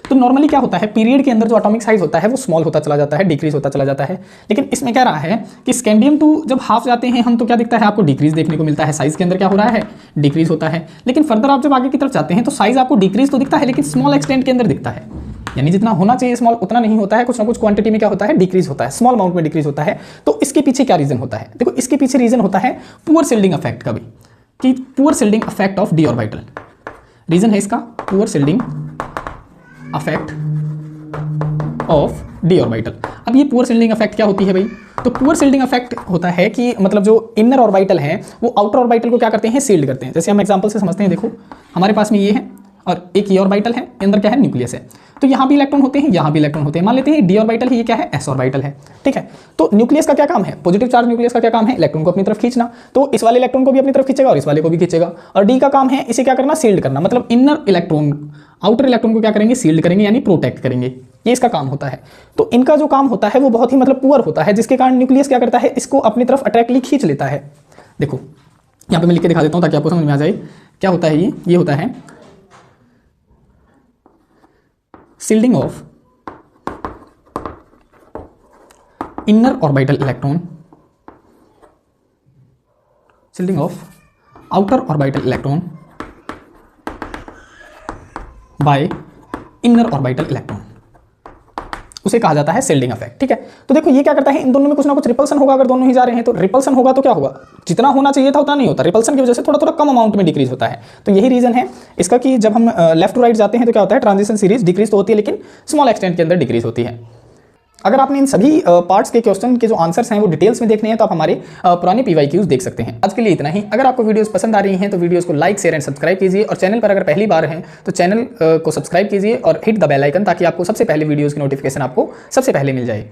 तो नॉर्मली क्या होता है, पीरियड के अंदर जो एटॉमिक साइज होता है वो स्मॉल होता चला जाता है, डिक्रीज होता चला जाता है। लेकिन इसमें कह रहा है कि स्कैंडियम टू जब हाफ जाते हैं हम तो क्या दिखता है, आपको डिक्रीज देखने को मिलता है, साइज के अंदर क्या हो रहा है, डिक्रीज होता है। लेकिन फर्दर आप जब आगे की तरफ जाते हैं तो साइज आपको डिक्रीज तो दिखता है लेकिन स्मॉल एक्सटेंट के अंदर दिखता है, यानी जितना होना चाहिए स्मॉल उतना नहीं होता है, कुछ ना कुछ क्वांटिटी में क्या होता है, डिक्रीज होता है, स्मॉल अमाउंट में डिक्रीज होता है। तो इसके पीछे क्या रीजन होता है, देखो इसके पीछे रीजन होता है पुअर शिल्डिंग इफेक्ट का भी, कि poor shielding effect of D orbital. Reason है इसका poor shielding effect of D orbital. अब ये पुअर शिल्डिंग इफेक्ट क्या होती है भाई, तो पुअर शिल्डिंग इफेक्ट होता है कि मतलब जो इनर ऑर्बिटल है वो आउटर ऑर्बिटल को क्या करते हैं, शील्ड करते हैं। जैसे हम एग्जांपल से समझते हैं, देखो हमारे पास में ये है और एक ये ऑर्बिटल है, अंदर क्या है, न्यूक्लियस है। तो यहाँ भी इलेक्ट्रॉन होते हैं, यहाँ भी इलेक्ट्रॉन होते हैं। मान लेते हैं डी ऑर्बिटल है, ये क्या है, एस ऑर्बिटल है। ठीक है, तो न्यूक्लियस का क्या काम है, पॉजिटिव चार्ज न्यूक्लियस का क्या काम है, इलेक्ट्रॉन को अपनी तरफ खींचना। तो इस वाले इलेक्ट्रॉन को भी अपनी तरफ खींचेगा और इस वाले को भी खींचेगा। और डी का काम है इसे क्या करना, शील्ड करना, मतलब इनर इलेक्ट्रॉन आउटर इलेक्ट्रॉन को क्या करेंगे, शील्ड करेंगे, यानी प्रोटेक्ट करेंगे, ये इसका काम होता है। तो इनका जो काम होता है वो बहुत ही मतलब पुअर होता है, जिसके कारण न्यूक्लियस क्या करता है, इसको अपनी तरफ अट्रैक्टली खींच लेता है। देखो यहाँ पे मैं लिख के दिखा देता हूँ ताकि आपको समझ में आ जाए क्या होता है। ये होता है shielding of inner orbital electron, shielding of outer orbital electron by inner orbital electron, उसे कहा जाता है शील्डिंग इफेक्ट। ठीक है, तो देखो ये क्या करता है, इन दोनों में कुछ ना कुछ रिपल्सन होगा। अगर दोनों ही जा रहे हैं तो रिपल्सन होगा तो क्या होगा, जितना होना चाहिए था उतना नहीं होता, रिपल्सन की वजह से थोड़ा थोड़ा कम अमाउंट में डिक्रीज होता है। तो यही रीजन है इसका कि जब हम लेफ्ट टू राइट जाते हैं तो क्या होता है, ट्रांजिशन सीरीज डिक्रीज तो होती है लेकिन स्मॉल एक्सटेंट के अंदर डिक्रीज होती है। अगर आपने इन सभी पार्ट्स के क्वेश्चन के जो आंसर्स हैं वो डिटेल्स में देखने हैं तो आप हमारे पुराने PYQs देख सकते हैं। आज के लिए इतना ही। अगर आपको वीडियोस पसंद आ रही हैं तो वीडियोस को लाइक, शेयर एंड सब्सक्राइब कीजिए, और चैनल पर अगर पहली बार हैं तो चैनल को सब्सक्राइब कीजिए और हिट द बेल आइकन, ताकि आपको सबसे पहले वीडियोज़ की नोटिफिकेशन आपको सबसे पहले मिल जाए।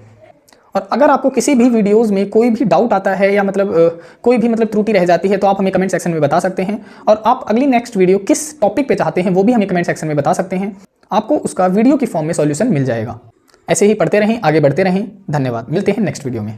और अगर आपको किसी भी वीडियोज़ में कोई भी डाउट आता है या मतलब कोई भी मतलब त्रुटि रह जाती है तो आप हमें कमेंट सेक्शन में बता सकते हैं, और आप अगली नेक्स्ट वीडियो किस टॉपिक पे चाहते हैं वो भी हमें कमेंट सेक्शन में बता सकते हैं। आपको उसका वीडियो की फॉर्म में सॉल्यूशन मिल जाएगा। ऐसे ही पढ़ते रहें, आगे बढ़ते रहें। धन्यवाद, मिलते हैं नेक्स्ट वीडियो में।